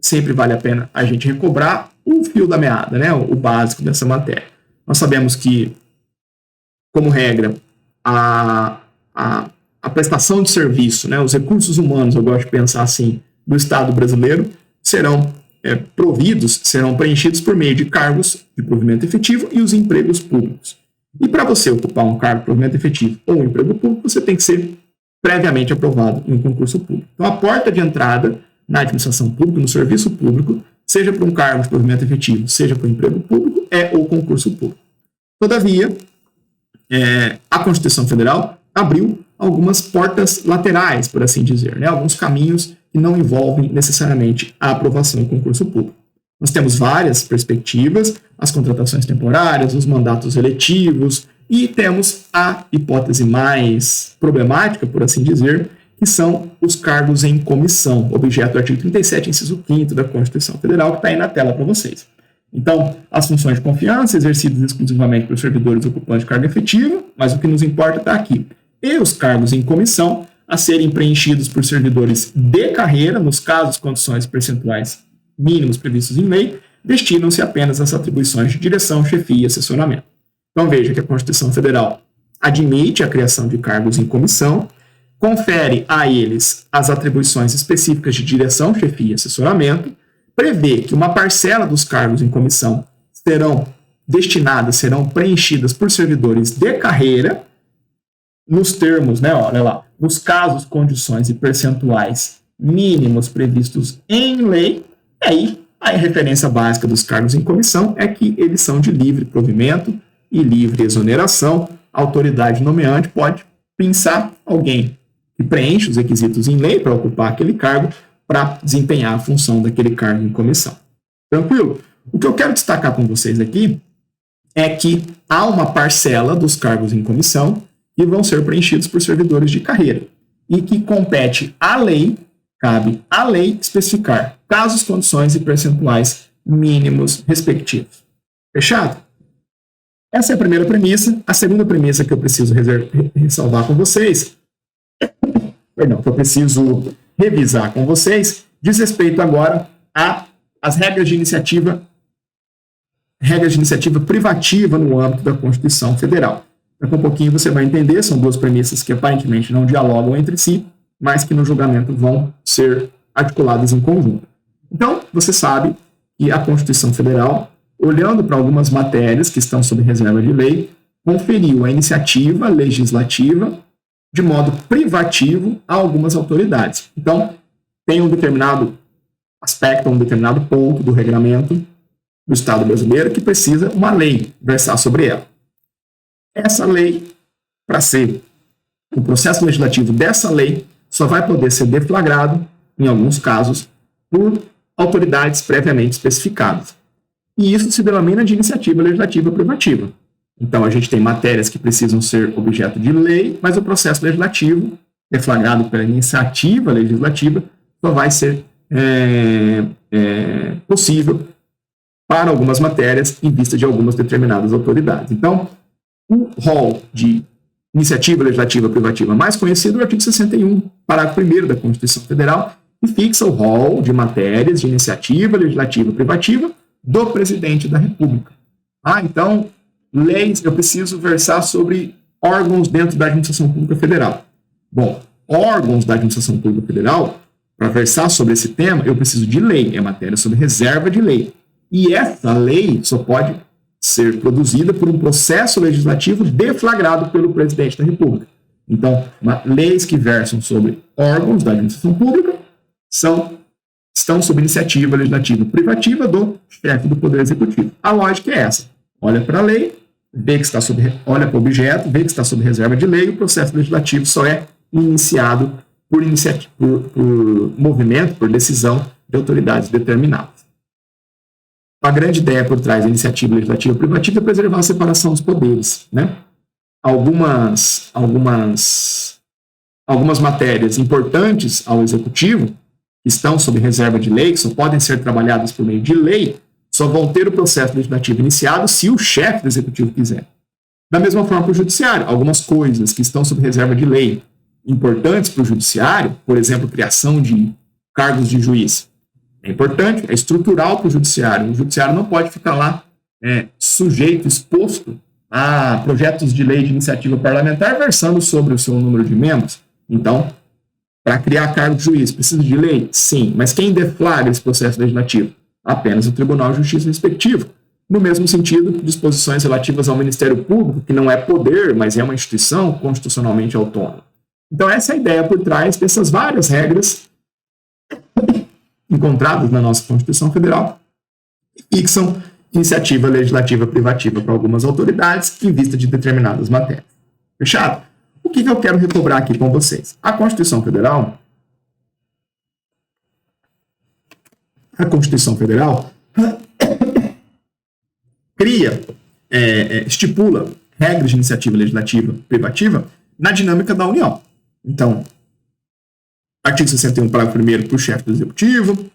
sempre vale a pena a gente recobrar o fio da meada, né, o básico dessa matéria. Nós sabemos que, como regra, a prestação de serviço, né, os recursos humanos, eu gosto de pensar assim, do Estado brasileiro, serão preenchidos por meio de cargos de provimento efetivo e os empregos públicos. E para você ocupar um cargo de provimento efetivo ou um emprego público, você tem que ser previamente aprovado em um concurso público. Então, a porta de entrada na administração pública, no serviço público, seja para um cargo de provimento efetivo, seja para um emprego público, é o concurso público. Todavia, a Constituição Federal abriu algumas portas laterais, por assim dizer, né? Alguns caminhos que não envolvem necessariamente a aprovação em concurso público. Nós temos várias perspectivas, as contratações temporárias, os mandatos eletivos, e temos a hipótese mais problemática, por assim dizer, que são os cargos em comissão, objeto do artigo 37, inciso 5º da Constituição Federal, que está aí na tela para vocês. Então, as funções de confiança exercidas exclusivamente pelos servidores ocupantes de cargo efetivo, mas o que nos importa está aqui. E os cargos em comissão a serem preenchidos por servidores de carreira, nos casos, condições percentuais mínimos previstos em lei, destinam-se apenas às atribuições de direção, chefia e assessoramento. Então, veja que a Constituição Federal admite a criação de cargos em comissão, confere a eles as atribuições específicas de direção, chefia e assessoramento, prevê que uma parcela dos cargos em comissão serão preenchidas por servidores de carreira, nos termos, né, olha lá, nos casos, condições e percentuais mínimos previstos em lei, e aí a referência básica dos cargos em comissão é que eles são de livre provimento e livre exoneração. A autoridade nomeante pode pensar alguém que preenche os requisitos em lei para ocupar aquele cargo, para desempenhar a função daquele cargo em comissão. Tranquilo? O que eu quero destacar com vocês aqui é que há uma parcela dos cargos em comissão que vão ser preenchidos por servidores de carreira e que compete à lei, cabe à lei especificar casos, condições e percentuais mínimos respectivos. Fechado? Essa é a primeira premissa. A segunda premissa que eu preciso ressalvar com vocês, que eu preciso revisar com vocês, diz respeito agora às regras de iniciativa privativa no âmbito da Constituição Federal. Daqui a pouquinho você vai entender, são duas premissas que aparentemente não dialogam entre si, mas que no julgamento vão ser articuladas em conjunto. Então, você sabe que a Constituição Federal, olhando para algumas matérias que estão sob reserva de lei, conferiu a iniciativa legislativa de modo privativo a algumas autoridades. Então, tem um determinado aspecto, um determinado ponto do regramento do Estado brasileiro que precisa uma lei versar sobre ela. Essa lei, para ser o processo legislativo dessa lei, só vai poder ser deflagrado, em alguns casos, por autoridades previamente especificadas. E isso se denomina de iniciativa legislativa privativa. Então, a gente tem matérias que precisam ser objeto de lei, mas o processo legislativo, deflagrado pela iniciativa legislativa, só vai ser possível para algumas matérias em vista de algumas determinadas autoridades. Então, o rol de iniciativa legislativa privativa mais conhecido é o artigo 61, parágrafo 1º da Constituição Federal, que fixa o rol de matérias de iniciativa legislativa privativa do presidente da República. Então, leis, eu preciso versar sobre órgãos dentro da administração pública federal. Bom, órgãos da administração pública federal, para versar sobre esse tema, eu preciso de lei, é matéria sobre reserva de lei. E essa lei só pode ser produzida por um processo legislativo deflagrado pelo presidente da República. Então, leis que versam sobre órgãos da administração pública estão sob iniciativa legislativa privativa do chefe do Poder Executivo. A lógica é essa. Olha para a lei, olha para o objeto, vê que está sob reserva de lei, o processo legislativo só é iniciado por movimento, por decisão de autoridades determinadas. A grande ideia por trás da iniciativa legislativa privativa é preservar a separação dos poderes, né? Algumas matérias importantes ao executivo, que estão sob reserva de lei, que só podem ser trabalhadas por meio de lei, só vão ter o processo legislativo iniciado se o chefe do executivo quiser. Da mesma forma para o judiciário, algumas coisas que estão sob reserva de lei importantes para o judiciário, por exemplo, criação de cargos de juiz, é importante, é estrutural para o judiciário. O judiciário não pode ficar lá sujeito, exposto a projetos de lei de iniciativa parlamentar versando sobre o seu número de membros. Então, para criar cargo de juiz, precisa de lei? Sim, mas quem deflagra esse processo legislativo? Apenas o Tribunal de Justiça respectivo. No mesmo sentido, disposições relativas ao Ministério Público, que não é poder, mas é uma instituição constitucionalmente autônoma. Então, essa é a ideia por trás dessas várias regras encontradas na nossa Constituição Federal, que fixam iniciativa legislativa privativa para algumas autoridades em vista de determinadas matérias. Fechado? O que eu quero recobrar aqui com vocês? A Constituição Federal estipula regras de iniciativa legislativa privativa na dinâmica da União. Então, artigo 61, parágrafo 1º para o chefe do Executivo,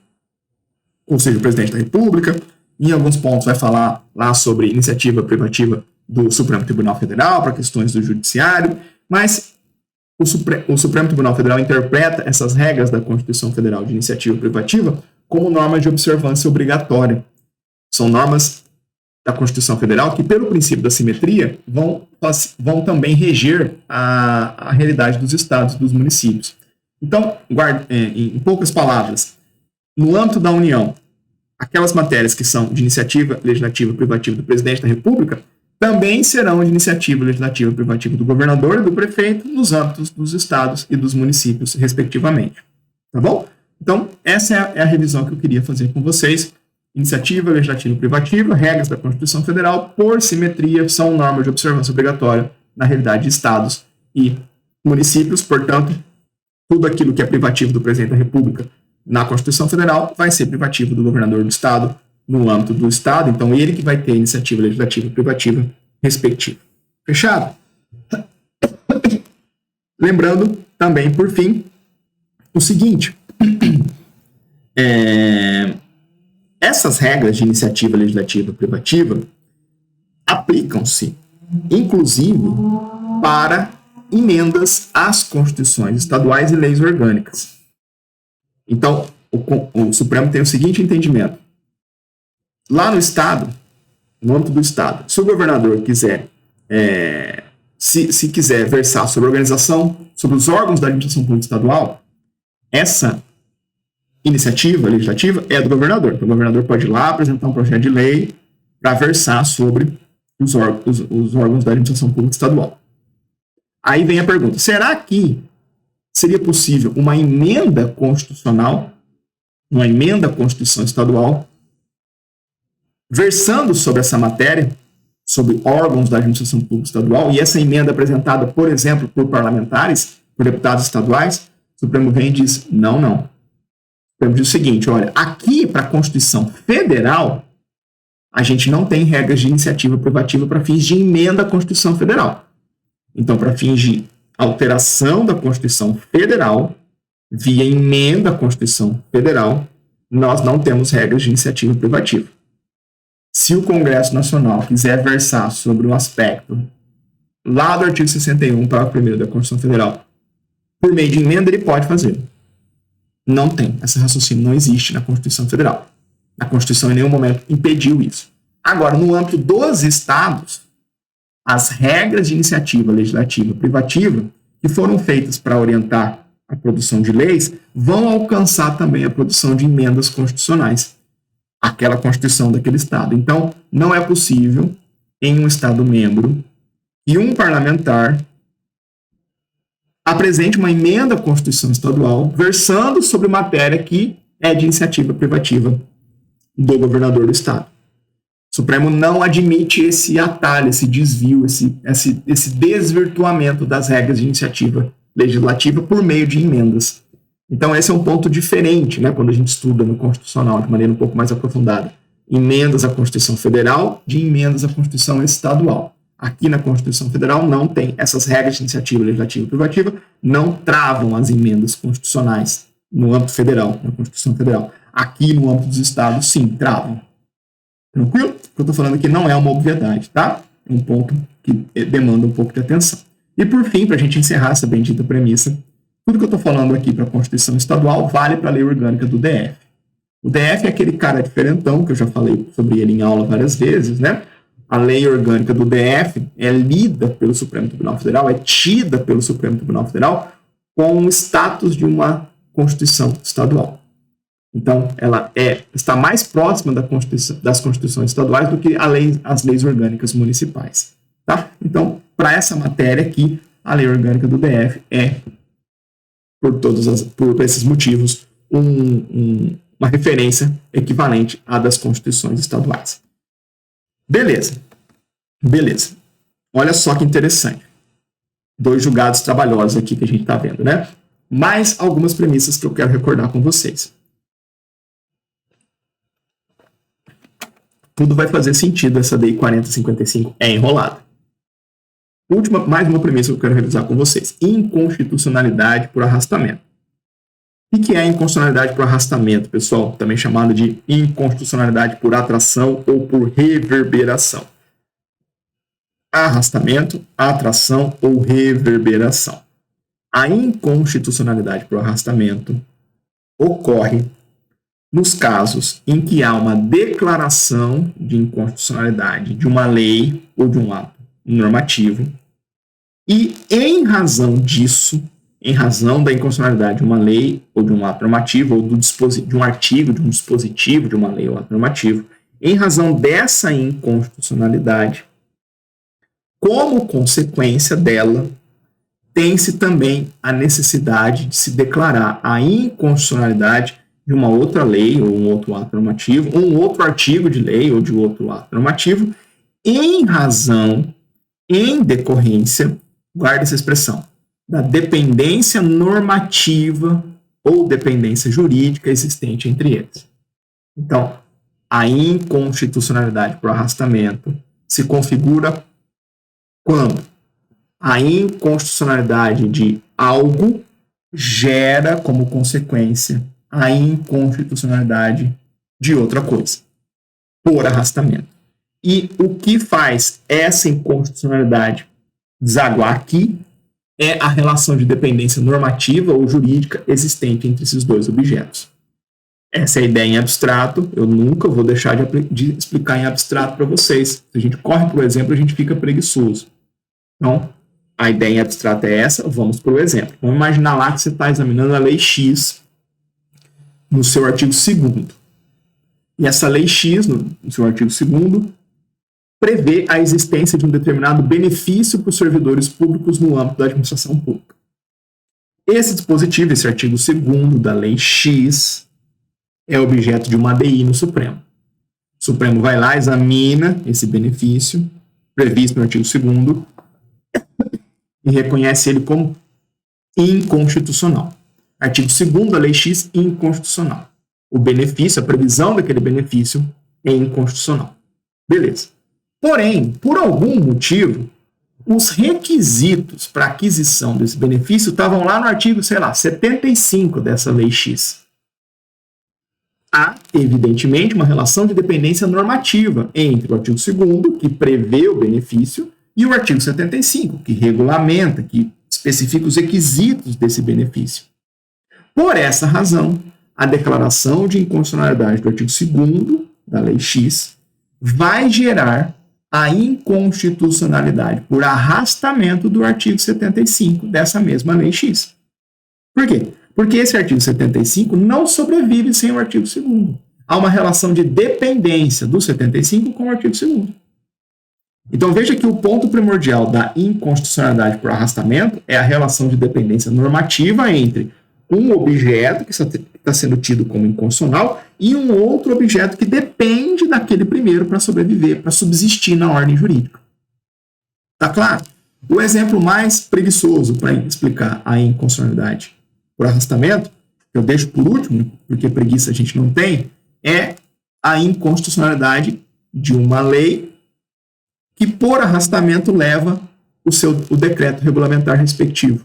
ou seja, o presidente da República. Em alguns pontos vai falar lá sobre iniciativa privativa do Supremo Tribunal Federal para questões do Judiciário, mas o Supremo Tribunal Federal interpreta essas regras da Constituição Federal de iniciativa privativa como normas de observância obrigatória. São normas da Constituição Federal que, pelo princípio da simetria, vão também reger a realidade dos estados, dos municípios. Então, em poucas palavras, no âmbito da União, aquelas matérias que são de iniciativa legislativa privativa do presidente da República também serão de iniciativa legislativa privativa do governador e do prefeito nos âmbitos dos estados e dos municípios, respectivamente. Tá bom? Então, essa é a revisão que eu queria fazer com vocês. Iniciativa legislativa privativa, regras da Constituição Federal, por simetria, são normas de observância obrigatória na realidade de estados e municípios, portanto, tudo aquilo que é privativo do presidente da República na Constituição Federal vai ser privativo do governador do Estado no âmbito do Estado. Então, ele que vai ter iniciativa legislativa privativa respectiva. Fechado? Lembrando também, por fim, o seguinte. Essas regras de iniciativa legislativa privativa aplicam-se, inclusive, para emendas às constituições estaduais e leis orgânicas. Então, o Supremo tem o seguinte entendimento. Lá no Estado, no âmbito do Estado, se o governador quiser se quiser versar sobre a organização, sobre os órgãos da administração pública estadual, essa iniciativa legislativa é do governador. Então, o governador pode ir lá apresentar um projeto de lei para versar sobre os órgãos da administração pública estadual. Aí vem a pergunta, será que seria possível uma emenda constitucional, uma emenda à Constituição estadual, versando sobre essa matéria, sobre órgãos da administração pública estadual, e essa emenda apresentada, por exemplo, por parlamentares, por deputados estaduais? O Supremo vem e diz, não. O Supremo diz o seguinte, olha, aqui para a Constituição Federal, a gente não tem regras de iniciativa privativa para fins de emenda à Constituição Federal. Então, para fins de alteração da Constituição Federal, via emenda à Constituição Federal, nós não temos regras de iniciativa privativa. Se o Congresso Nacional quiser versar sobre um aspecto lá do artigo 61, parágrafo 1º da Constituição Federal, por meio de emenda, ele pode fazer. Não tem. Esse raciocínio não existe na Constituição Federal. A Constituição em nenhum momento impediu isso. Agora, no âmbito dos estados, as regras de iniciativa legislativa privativa que foram feitas para orientar a produção de leis vão alcançar também a produção de emendas constitucionais àquela Constituição daquele estado. Então, não é possível, em um estado membro, que um parlamentar apresente uma emenda à Constituição estadual versando sobre matéria que é de iniciativa privativa do governador do estado. O Supremo não admite esse atalho, esse desvio, esse desvirtuamento das regras de iniciativa legislativa por meio de emendas. Então, esse é um ponto diferente, né, quando a gente estuda no Constitucional de maneira um pouco mais aprofundada. Emendas à Constituição Federal de emendas à Constituição Estadual. Aqui na Constituição Federal não tem essas regras de iniciativa legislativa e privativa, não travam as emendas constitucionais no âmbito federal, na Constituição Federal. Aqui no âmbito dos estados, sim, travam. Tranquilo? O que eu estou falando aqui não é uma obviedade, tá? É um ponto que demanda um pouco de atenção. E por fim, para a gente encerrar essa bendita premissa, tudo que eu estou falando aqui para a Constituição Estadual vale para a lei orgânica do DF. O DF é aquele cara diferentão, que eu já falei sobre ele em aula várias vezes, né? A lei orgânica do DF é lida pelo Supremo Tribunal Federal, é tida pelo Supremo Tribunal Federal com o status de uma Constituição Estadual. Então, ela está mais próxima das Constituições estaduais do que as leis orgânicas municipais. Tá? Então, para essa matéria aqui, a lei orgânica do DF é, por esses motivos, uma referência equivalente à das Constituições estaduais. Beleza. Olha só que interessante. 2 julgados trabalhosos aqui que a gente está vendo, né? Mais algumas premissas que eu quero recordar com vocês. Tudo vai fazer sentido, essa DI 4055 é enrolada. Mais uma premissa que eu quero revisar com vocês. Inconstitucionalidade por arrastamento. O que é inconstitucionalidade por arrastamento, pessoal? Também chamado de inconstitucionalidade por atração ou por reverberação. Arrastamento, atração ou reverberação. A inconstitucionalidade por arrastamento ocorre nos casos em que há uma declaração de inconstitucionalidade de uma lei ou de um ato normativo e, em razão disso, em razão da inconstitucionalidade de uma lei ou de um ato normativo ou de um artigo, de um dispositivo de uma lei ou ato normativo, em razão dessa inconstitucionalidade, como consequência dela, tem-se também a necessidade de se declarar a inconstitucionalidade de uma outra lei ou um outro ato normativo, ou um outro artigo de lei ou de outro ato normativo, em razão, em decorrência, guarda essa expressão, da dependência normativa ou dependência jurídica existente entre eles. Então, a inconstitucionalidade por arrastamento se configura quando a inconstitucionalidade de algo gera como consequência a inconstitucionalidade de outra coisa, por arrastamento. E o que faz essa inconstitucionalidade desaguar aqui é a relação de dependência normativa ou jurídica existente entre esses dois objetos. Essa é a ideia em abstrato, eu nunca vou deixar de explicar em abstrato para vocês. Se a gente corre para o exemplo, a gente fica preguiçoso. Então, a ideia abstrata é essa, vamos para o exemplo. Vamos imaginar lá que você está examinando a lei X no seu artigo 2º. E essa lei X, no seu artigo 2º, prevê a existência de um determinado benefício para os servidores públicos no âmbito da administração pública. Esse dispositivo, esse artigo 2º da lei X, é objeto de uma ADI no Supremo. O Supremo vai lá, examina esse benefício previsto no artigo 2º e reconhece ele como inconstitucional. Artigo 2º da lei X, inconstitucional. O benefício, a previsão daquele benefício é inconstitucional. Beleza. Porém, por algum motivo, os requisitos para aquisição desse benefício estavam lá no artigo, 75 dessa lei X. Há, evidentemente, uma relação de dependência normativa entre o artigo 2º, que prevê o benefício, e o artigo 75, que regulamenta, que especifica os requisitos desse benefício. Por essa razão, a declaração de inconstitucionalidade do artigo 2º da lei X vai gerar a inconstitucionalidade por arrastamento do artigo 75 dessa mesma lei X. Por quê? Porque esse artigo 75 não sobrevive sem o artigo 2º. Há uma relação de dependência do 75 com o artigo 2º. Então veja que o ponto primordial da inconstitucionalidade por arrastamento é a relação de dependência normativa entre um objeto que está sendo tido como inconstitucional e um outro objeto que depende daquele primeiro para sobreviver, para subsistir na ordem jurídica. Tá claro? O exemplo mais preguiçoso para explicar a inconstitucionalidade por arrastamento, que eu deixo por último, porque preguiça a gente não tem, é a inconstitucionalidade de uma lei que por arrastamento leva o decreto regulamentar respectivo.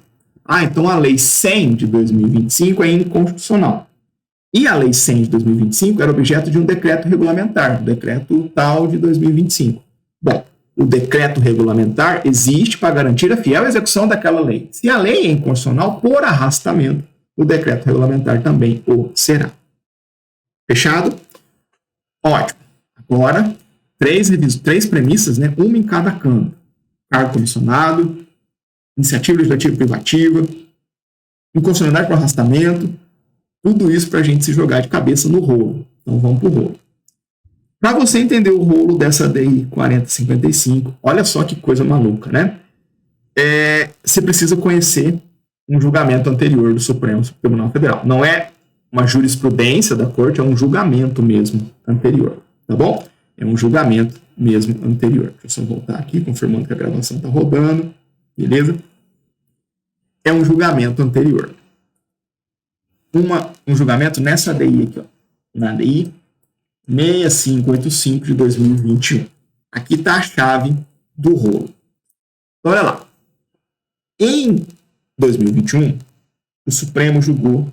Então a Lei 100 de 2025 é inconstitucional. E a Lei 100 de 2025 era objeto de um decreto regulamentar, o decreto tal de 2025. Bom, o decreto regulamentar existe para garantir a fiel execução daquela lei. Se a lei é inconstitucional, por arrastamento, o decreto regulamentar também o será. Fechado? Ótimo. Agora, três premissas, né? Uma em cada campo. Cargo comissionado, iniciativa legislativa privativa, inconstitucionalidade por arrastamento, tudo isso para a gente se jogar de cabeça no rolo. Então vamos para o rolo. Para você entender o rolo dessa DI 4055, olha só que coisa maluca, né? Você precisa conhecer um julgamento anterior do Supremo Tribunal Federal. Não é uma jurisprudência da Corte, é um julgamento mesmo anterior, tá bom? É um julgamento mesmo anterior. Deixa eu só voltar aqui, confirmando que a gravação está rodando. Beleza? É um julgamento anterior. Um julgamento nessa ADI aqui, ó. Na ADI 6585 de 2021. Aqui está a chave do rolo. Então, olha lá. Em 2021, o Supremo julgou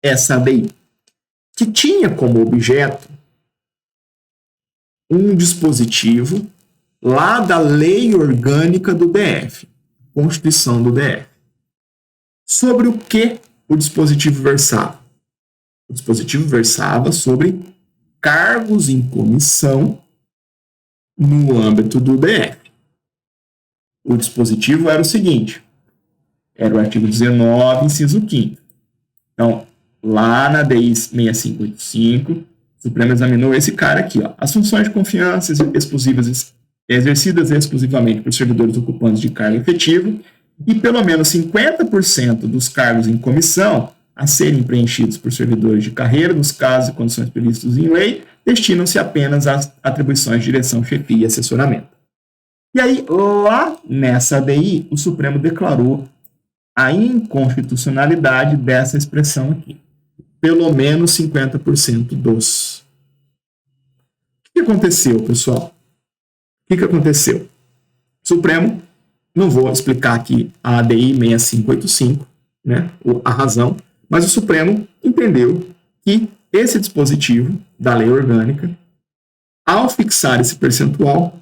essa ADI, que tinha como objeto um dispositivo lá da lei orgânica do DF, Constituição do DF. Sobre o que o dispositivo versava? O dispositivo versava sobre cargos em comissão no âmbito do DF. O dispositivo era o seguinte, era o artigo 19, inciso 5º. Então, lá na DI 6585, o Supremo examinou esse cara aqui, ó. As funções de confiança exclusivas exercidas exclusivamente por servidores ocupantes de cargo efetivo e pelo menos 50% dos cargos em comissão a serem preenchidos por servidores de carreira, nos casos e condições previstos em lei, destinam-se apenas às atribuições de direção, chefia e assessoramento. E aí, lá nessa ADI, o Supremo declarou a inconstitucionalidade dessa expressão aqui. Pelo menos 50% dos. O que aconteceu, pessoal? O que aconteceu? O Supremo, não vou explicar aqui a ADI 6585, né, a razão, mas o Supremo entendeu que esse dispositivo da lei orgânica, ao fixar esse percentual,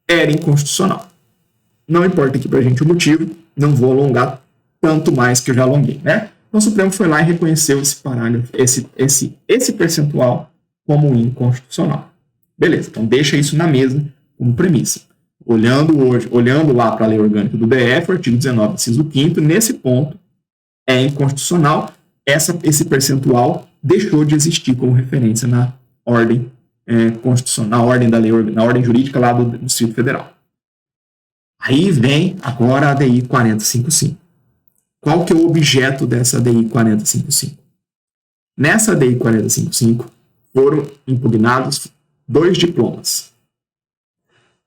era inconstitucional. Não importa aqui para a gente o motivo, não vou alongar tanto mais que eu já alonguei, né? Então o Supremo foi lá e reconheceu esse parágrafo, esse percentual como inconstitucional. Beleza, então deixa isso na mesa como premissa. olhando lá para a lei orgânica do DF, o artigo 19, inciso 5º, nesse ponto é inconstitucional. Esse percentual deixou de existir como referência na ordem constitucional, na ordem jurídica lá do Distrito Federal. Aí vem agora a ADI 4055. Qual que é o objeto dessa ADI 4055? Nessa ADI 4055 foram impugnados 2 diplomas,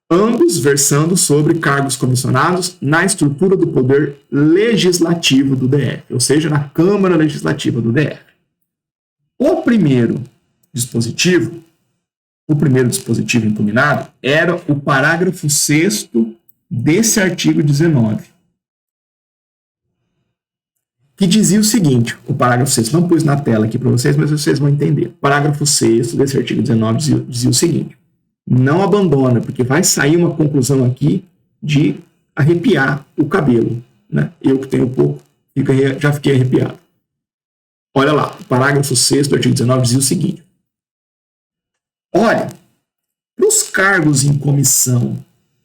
ambos versando sobre cargos comissionados na estrutura do poder legislativo do DF, ou seja, na Câmara Legislativa do DF. O primeiro dispositivo impugnado era o parágrafo 6º desse artigo 19, que dizia o seguinte, o parágrafo 6º, não pus na tela aqui para vocês, mas vocês vão entender. O parágrafo 6º desse artigo 19 dizia o seguinte: não abandona, porque vai sair uma conclusão aqui de arrepiar o cabelo, né? Eu que tenho pouco, já fiquei arrepiado. Olha lá, o parágrafo 6º do artigo 19 dizia o seguinte: olha, para os cargos em comissão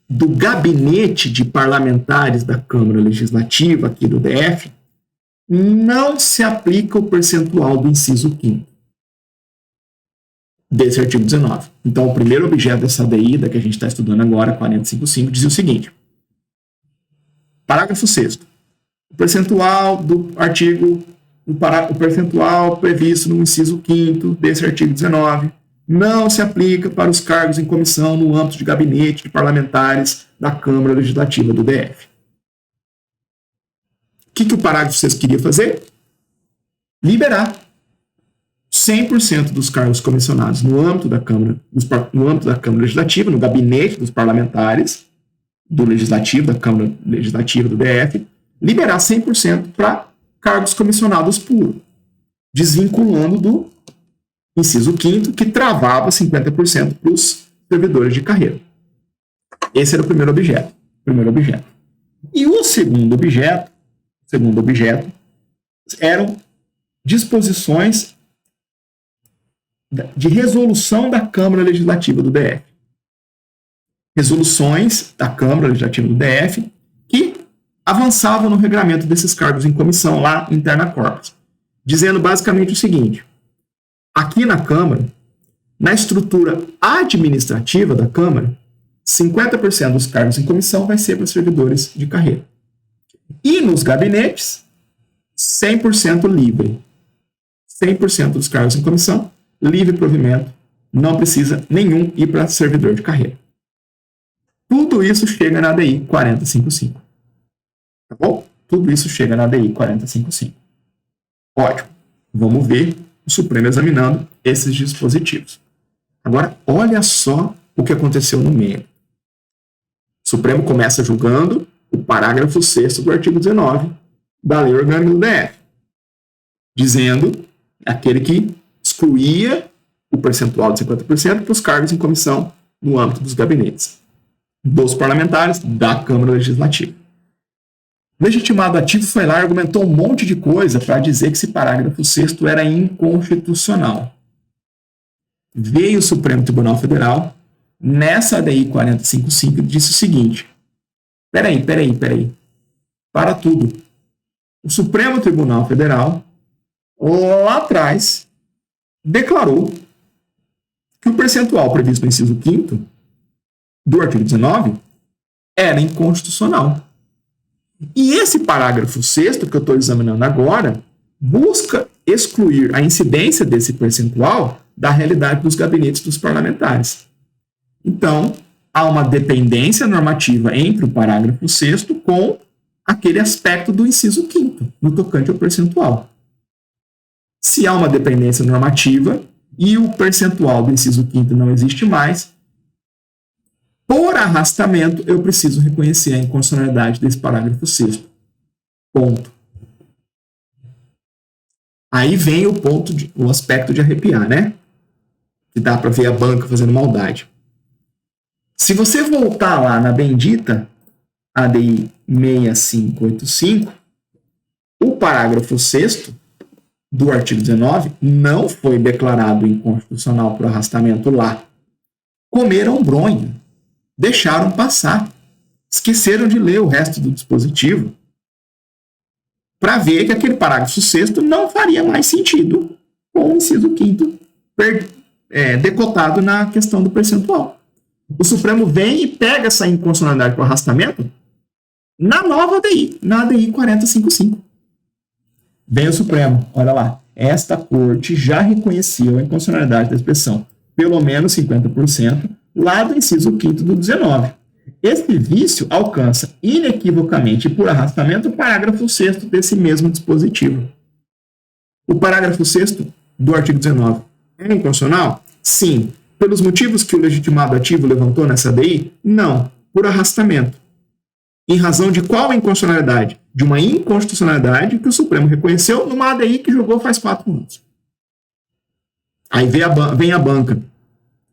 do gabinete de parlamentares da Câmara Legislativa aqui do DF, não se aplica o percentual do inciso 5º desse artigo 19. Então, o primeiro objeto dessa ADI, da que a gente está estudando agora, 455, dizia o seguinte: parágrafo 6º, o percentual do artigo, o percentual previsto no inciso 5º desse artigo 19 não se aplica para os cargos em comissão no âmbito de gabinete de parlamentares da Câmara Legislativa do DF. O que o parágrafo 6 queria fazer? Liberar 100% dos cargos comissionados no âmbito da Câmara Legislativa, no gabinete dos parlamentares do Legislativo, da Câmara Legislativa do DF, liberar 100% para cargos comissionados puros, desvinculando do inciso 5º, que travava 50% para os servidores de carreira. Esse era o primeiro objeto. E o segundo objeto eram disposições de resolução da Câmara Legislativa do DF. Resoluções da Câmara Legislativa do DF que avançavam no regramento desses cargos em comissão lá interna corpus, dizendo basicamente o seguinte: aqui na Câmara, na estrutura administrativa da Câmara, 50% dos cargos em comissão vai ser para servidores de carreira. E nos gabinetes, 100% livre. 100% dos cargos em comissão, livre provimento, não precisa nenhum ir para servidor de carreira. Tudo isso chega na ADI 4055. Tá bom? Tudo isso chega na ADI 4055. Ótimo. Vamos ver o Supremo examinando esses dispositivos. Agora, olha só o que aconteceu no meio. O Supremo começa julgando o parágrafo 6º do artigo 19 da Lei Orgânica do DF, dizendo aquele que excluía o percentual de 50% para os cargos em comissão no âmbito dos gabinetes dos parlamentares da Câmara Legislativa. O legitimado ativo foi lá e argumentou um monte de coisa para dizer que esse parágrafo 6º era inconstitucional. Veio o Supremo Tribunal Federal, nessa ADI 4055, e disse o seguinte: peraí, para tudo. O Supremo Tribunal Federal, lá atrás, declarou que o percentual previsto no inciso 5º do artigo 19 era inconstitucional. E esse parágrafo 6º que eu estou examinando agora busca excluir a incidência desse percentual da realidade dos gabinetes dos parlamentares. Então, há uma dependência normativa entre o parágrafo 6º com aquele aspecto do inciso 5º, no tocante ao percentual. Se há uma dependência normativa e o percentual do inciso 5º não existe mais, por arrastamento, eu preciso reconhecer a inconstitucionalidade desse parágrafo 6º. Ponto. Aí vem o aspecto de arrepiar, né? Que dá para ver a banca fazendo maldade. Se você voltar lá na bendita ADI 6585, o parágrafo 6º do artigo 19 não foi declarado inconstitucional por arrastamento lá. Comeram bronha. deixaram passar. Esqueceram de ler o resto do dispositivo para ver que aquele parágrafo 6º não faria mais sentido com o inciso 5º decotado na questão do percentual. O Supremo vem e pega essa inconstitucionalidade por arrastamento na nova ADI, na ADI 4055. Vem o Supremo, olha lá, esta corte já reconheceu a inconstitucionalidade da expressão pelo menos 50% lá do inciso 5º do 19. Esse vício alcança inequivocamente por arrastamento o parágrafo 6º desse mesmo dispositivo. O parágrafo 6º do artigo 19 é inconstitucional? Sim. Pelos motivos que o legitimado ativo levantou nessa ADI? Não. Por arrastamento. Em razão de qual inconstitucionalidade? De uma inconstitucionalidade que o Supremo reconheceu numa ADI que jogou faz 4 anos. Aí vem a banca.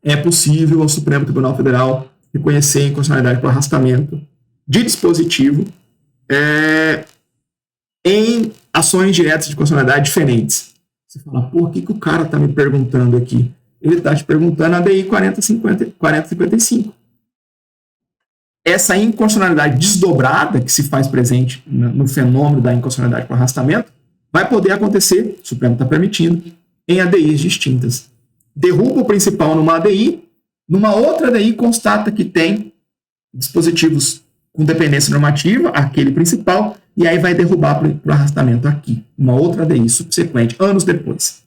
É possível ao Supremo Tribunal Federal reconhecer a inconstitucionalidade por arrastamento de dispositivo em ações diretas de constitucionalidade diferentes. Você fala, por que o cara está me perguntando aqui? Ele está te perguntando a ADI 4055. Essa inconstitucionalidade desdobrada que se faz presente no fenômeno da inconstitucionalidade por arrastamento vai poder acontecer, o Supremo está permitindo, em ADIs distintas. Derruba o principal numa ADI, numa outra ADI constata que tem dispositivos com dependência normativa, aquele principal, e aí vai derrubar para o arrastamento aqui, uma outra ADI subsequente, anos depois.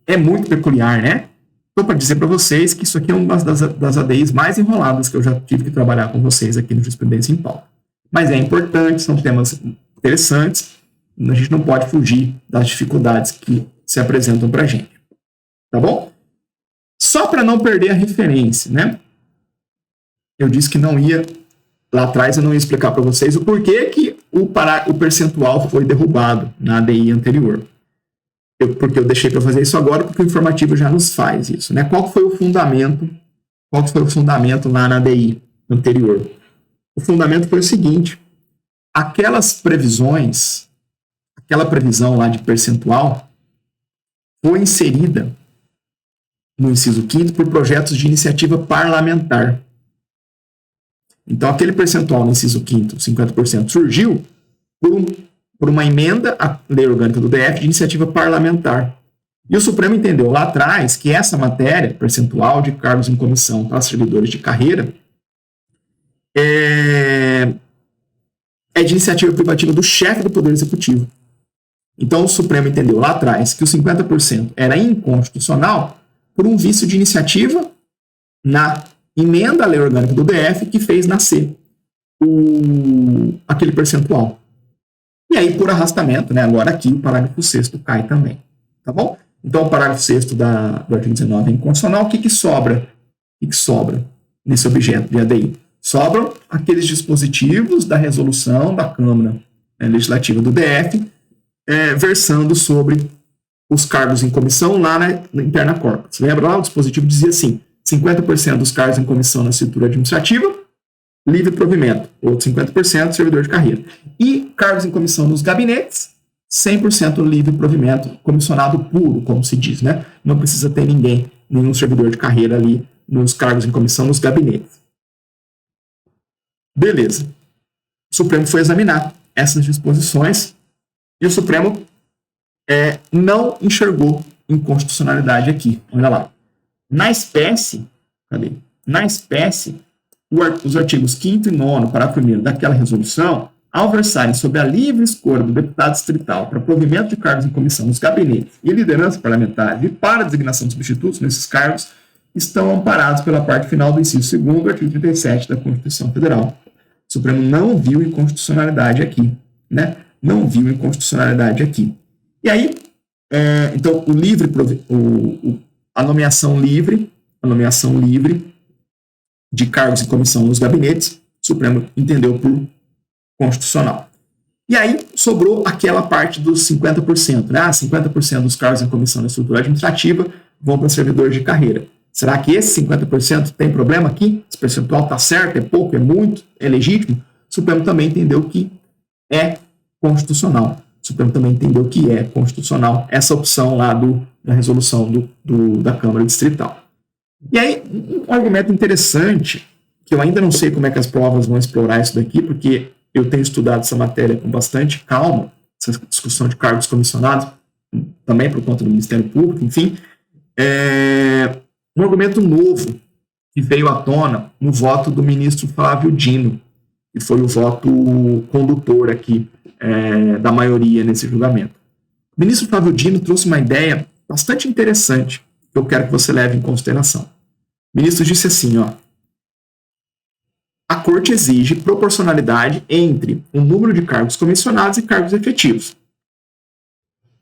É muito peculiar, né? Estou para dizer para vocês que isso aqui é uma das ADIs mais enroladas que eu já tive que trabalhar com vocês aqui no Jurisprudência em Pauta. Mas é importante, são temas interessantes, a gente não pode fugir das dificuldades que se apresentam para a gente. Tá bom? Só para não perder a referência, né? Eu disse que não ia, lá atrás eu não ia explicar para vocês o porquê que o percentual foi derrubado na ADI anterior. Porque eu deixei para fazer isso agora, porque o informativo já nos faz isso, né? Qual foi o fundamento? Qual foi o fundamento lá na ADI anterior? O fundamento foi o seguinte: aquelas previsões, aquela previsão lá de percentual foi inserida no inciso 5º por projetos de iniciativa parlamentar. Então, aquele percentual no inciso 5º, 50%, surgiu por uma emenda à lei orgânica do DF de iniciativa parlamentar. E o Supremo entendeu lá atrás que essa matéria, percentual de cargos em comissão para servidores de carreira, é de iniciativa privativa do chefe do Poder Executivo. Então, o Supremo entendeu lá atrás que os 50% era inconstitucional por um vício de iniciativa na emenda à lei orgânica do DF que fez nascer aquele percentual. E aí, por arrastamento, né, agora aqui o parágrafo 6º cai também. Tá bom? Então, o parágrafo 6º do artigo 19 é inconstitucional. O que sobra? O que sobra nesse objeto de ADI? Sobram aqueles dispositivos da resolução da Câmara Legislativa do DF, versando sobre os cargos em comissão lá na interna corpus. Lembra lá? O dispositivo dizia assim: 50% dos cargos em comissão na estrutura administrativa, livre provimento, outro 50% servidor de carreira. E cargos em comissão nos gabinetes, 100% livre provimento, comissionado puro, como se diz, né? Não precisa ter nenhum servidor de carreira ali nos cargos em comissão nos gabinetes. Beleza. O Supremo foi examinar essas disposições e o Supremo não enxergou inconstitucionalidade aqui. Olha lá. Na espécie, os artigos 5º e 9º, parágrafo 1º daquela resolução, ao versarem sobre a livre escolha do deputado distrital para provimento de cargos em comissão nos gabinetes e liderança parlamentar e para designação de substitutos nesses cargos, estão amparados pela parte final do inciso 2º do artigo 37 da Constituição Federal. O Supremo não viu inconstitucionalidade aqui, né? Não viu inconstitucionalidade aqui. E aí, então, a nomeação livre de cargos em comissão nos gabinetes, o Supremo entendeu por constitucional. E aí sobrou aquela parte dos 50%, né? 50% dos cargos em comissão na estrutura administrativa vão para servidores de carreira. Será que esse 50% tem problema aqui? Esse percentual está certo? É pouco? É muito? É legítimo? O Supremo também entendeu que é constitucional. O Supremo também entendeu que é constitucional essa opção lá da resolução da Câmara Distrital. E aí, um argumento interessante que eu ainda não sei como é que as provas vão explorar isso daqui, porque eu tenho estudado essa matéria com bastante calma, essa discussão de cargos comissionados, também por conta do Ministério Público, enfim. Um argumento novo que veio à tona no voto do ministro Flávio Dino, que foi o voto condutor aqui da maioria nesse julgamento. O ministro Flávio Dino trouxe uma ideia bastante interessante que eu quero que você leve em consideração. O ministro disse assim, a Corte exige proporcionalidade entre o número de cargos comissionados e cargos efetivos.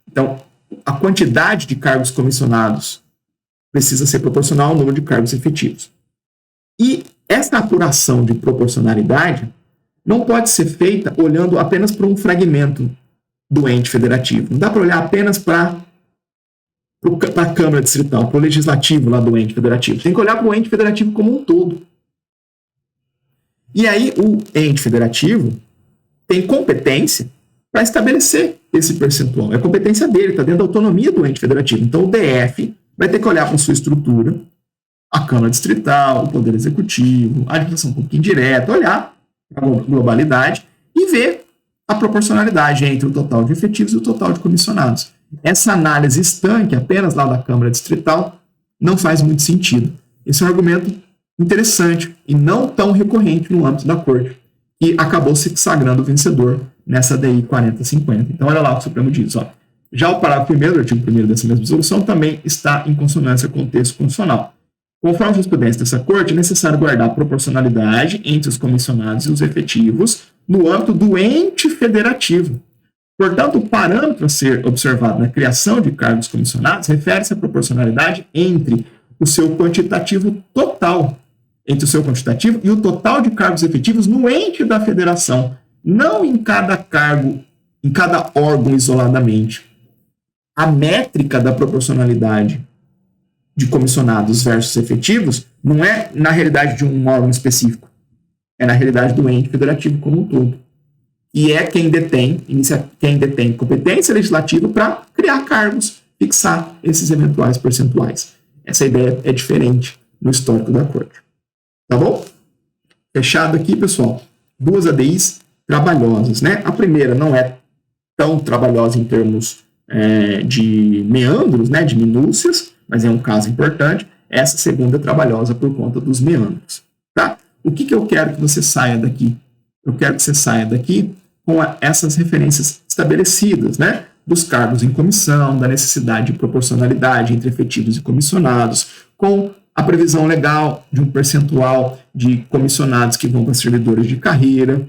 Então, a quantidade de cargos comissionados precisa ser proporcional ao número de cargos efetivos. E essa apuração de proporcionalidade não pode ser feita olhando apenas para um fragmento do ente federativo. Não dá para olhar apenas para a Câmara Distrital, para o legislativo lá do ente federativo. Tem que olhar para o ente federativo como um todo. E aí o ente federativo tem competência para estabelecer esse percentual. É competência dele, está dentro da autonomia do ente federativo. Então o DF vai ter que olhar para sua estrutura, a Câmara Distrital, o Poder Executivo, a administração pública indireta, olhar para a globalidade e ver a proporcionalidade entre o total de efetivos e o total de comissionados. Essa análise estanque apenas lá da Câmara Distrital não faz muito sentido. Esse é um argumento interessante e não tão recorrente no âmbito da Corte, que acabou se sagrando vencedor nessa DI 4050. Então, olha lá o que o Supremo diz. Já o parágrafo 1º do artigo 1º dessa mesma resolução também está em consonância com o texto constitucional. Conforme a jurisprudência dessa Corte, é necessário guardar proporcionalidade entre os comissionados e os efetivos no âmbito do ente federativo. Portanto, o parâmetro a ser observado na criação de cargos comissionados refere-se à proporcionalidade entre o seu quantitativo total, entre o seu quantitativo e o total de cargos efetivos no ente da federação, não em cada cargo, em cada órgão isoladamente. A métrica da proporcionalidade de comissionados versus efetivos não é na realidade de um órgão específico, é na realidade do ente federativo como um todo. E é quem detém competência legislativa para criar cargos, fixar esses eventuais percentuais. Essa ideia é diferente no histórico da Corte. Tá bom? Fechado aqui, pessoal. 2 ADIs trabalhosas, né? A primeira não é tão trabalhosa em termos de meandros, né? De minúcias, mas é um caso importante. Essa segunda é trabalhosa por conta dos meandros, tá? O que eu quero que você saia daqui? Eu quero que você saia daqui com essas referências estabelecidas, né? Dos cargos em comissão, da necessidade de proporcionalidade entre efetivos e comissionados, com a previsão legal de um percentual de comissionados que vão para servidores de carreira.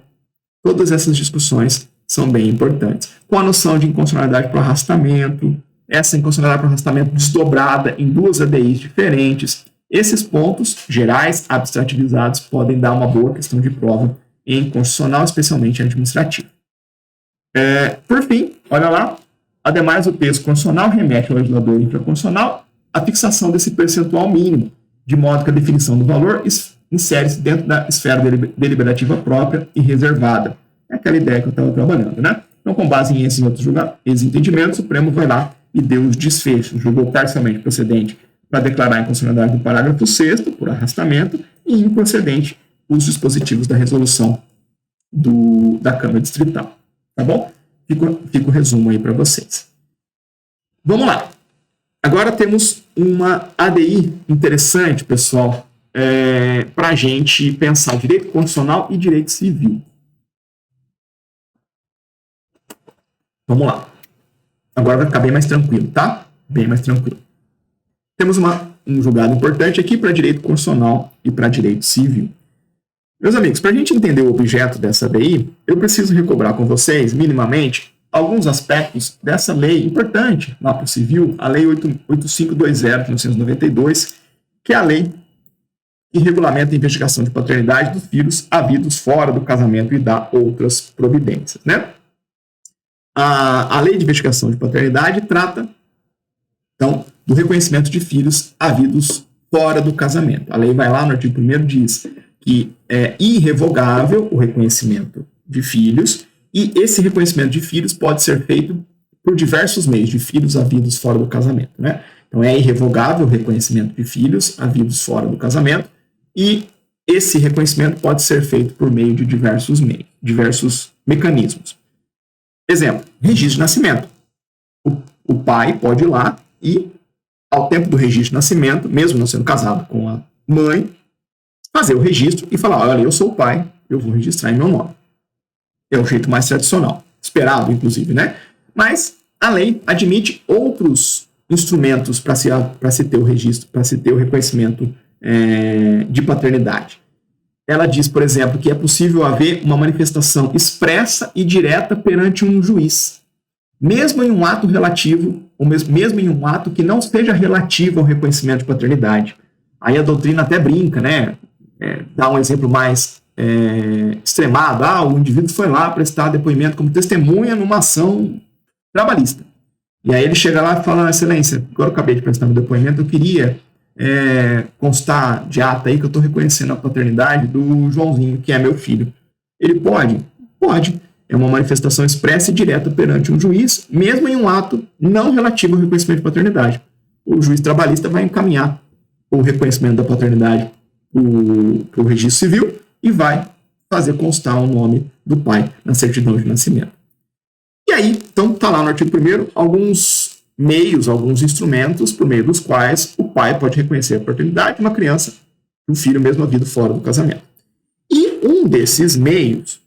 Todas essas discussões são bem importantes. Com a noção de inconstitucionalidade para arrastamento, essa inconstitucionalidade para arrastamento desdobrada em 2 ADIs diferentes. Esses pontos gerais, abstrativizados, podem dar uma boa questão de prova em constitucional, especialmente administrativo. Por fim, olha lá, ademais o texto constitucional remete ao legislador infraconstitucional a fixação desse percentual mínimo, de modo que a definição do valor insere-se dentro da esfera deliberativa própria e reservada. É aquela ideia que eu estava trabalhando, né? Então, com base em esses outros entendimentos, o Supremo vai lá e deu os desfechos, julgou parcialmente procedente para declarar a inconstitucionalidade do parágrafo 6º, por arrastamento, e improcedente os dispositivos da resolução da Câmara Distrital. Tá bom? Fica o resumo aí para vocês. Vamos lá. Agora temos uma ADI interessante, pessoal, para a gente pensar direito constitucional e direito civil. Vamos lá. Agora vai ficar bem mais tranquilo, tá? Bem mais tranquilo. Temos um julgado importante aqui para direito constitucional e para direito civil. Meus amigos, para a gente entender o objeto dessa ADI, eu preciso recobrar com vocês, minimamente, alguns aspectos dessa lei importante lá para o civil, a Lei 8520 de 1992, que é a lei que regulamenta a investigação de paternidade dos filhos havidos fora do casamento e dá outras providências, né? A lei de investigação de paternidade trata, então, do reconhecimento de filhos havidos fora do casamento. A lei vai lá no artigo 1º diz que é irrevogável o reconhecimento de filhos e esse reconhecimento de filhos pode ser feito por diversos meios, de filhos havidos fora do casamento, né? Então, é irrevogável o reconhecimento de filhos havidos fora do casamento e esse reconhecimento pode ser feito por meio de diversos mecanismos. Exemplo, registro de nascimento. O pai pode ir lá e, ao tempo do registro de nascimento, mesmo não sendo casado com a mãe, fazer o registro e falar, olha, eu sou o pai, eu vou registrar em meu nome. É o jeito mais tradicional, esperado, inclusive, né? Mas a lei admite outros instrumentos para se ter o registro, para se ter o reconhecimento de paternidade. Ela diz, por exemplo, que é possível haver uma manifestação expressa e direta perante um juiz, mesmo em um ato relativo, ou mesmo em um ato que não seja relativo ao reconhecimento de paternidade. Aí a doutrina até brinca, né? Dá um exemplo mais extremado. O indivíduo foi lá prestar depoimento como testemunha numa ação trabalhista. E aí ele chega lá e fala, excelência, agora eu acabei de prestar meu depoimento, eu queria constar de ata aí que eu estou reconhecendo a paternidade do Joãozinho, que é meu filho. Ele pode? Pode. É uma manifestação expressa e direta perante um juiz, mesmo em um ato não relativo ao reconhecimento de paternidade. O juiz trabalhista vai encaminhar o reconhecimento da paternidade para o registro civil e vai fazer constar o nome do pai na certidão de nascimento. E aí, então, está lá no artigo 1º alguns meios, alguns instrumentos por meio dos quais o pai pode reconhecer a paternidade de uma criança, um filho mesmo havido fora do casamento. E um desses meios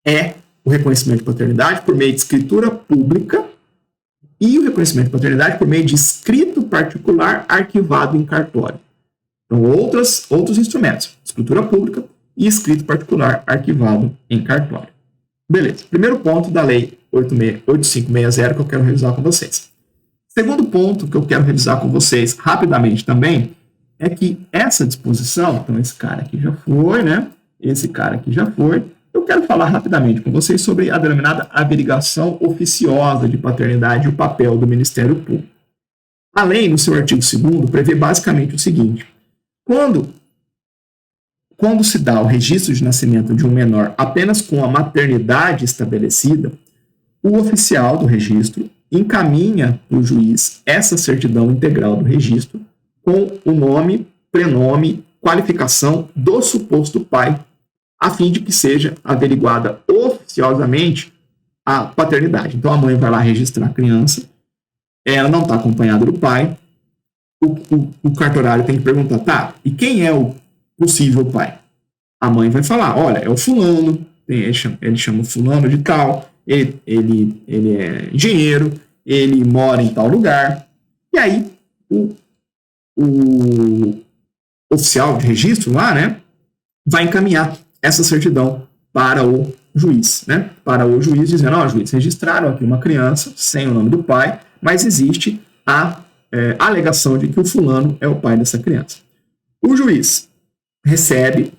é o reconhecimento de paternidade por meio de escritura pública e o reconhecimento de paternidade por meio de escrito particular arquivado em cartório. Então, outros instrumentos, escritura pública e escrito particular arquivado em cartório. Beleza. Primeiro ponto da lei 8560 que eu quero revisar com vocês. Segundo ponto que eu quero revisar com vocês rapidamente também é que essa disposição, então esse cara aqui já foi, né? Esse cara aqui já foi. Eu quero falar rapidamente com vocês sobre a denominada averiguação oficiosa de paternidade e o papel do Ministério Público. A lei, no seu artigo 2º, prevê basicamente o seguinte: quando se dá o registro de nascimento de um menor apenas com a maternidade estabelecida, o oficial do registro encaminha para o juiz essa certidão integral do registro com o nome, prenome, qualificação do suposto pai, a fim de que seja averiguada oficiosamente a paternidade. Então, a mãe vai lá registrar a criança, ela não está acompanhada do pai, o cartorário tem que perguntar, tá, e quem é o possível pai? A mãe vai falar, olha, é o fulano, ele chama o fulano de tal, ele é engenheiro, ele mora em tal lugar. E aí, o oficial de registro lá, né, vai encaminhar essa certidão para o juiz, né? Para o juiz dizendo, juiz, registraram aqui uma criança sem o nome do pai, mas existe a alegação de que o fulano é o pai dessa criança. O juiz recebe,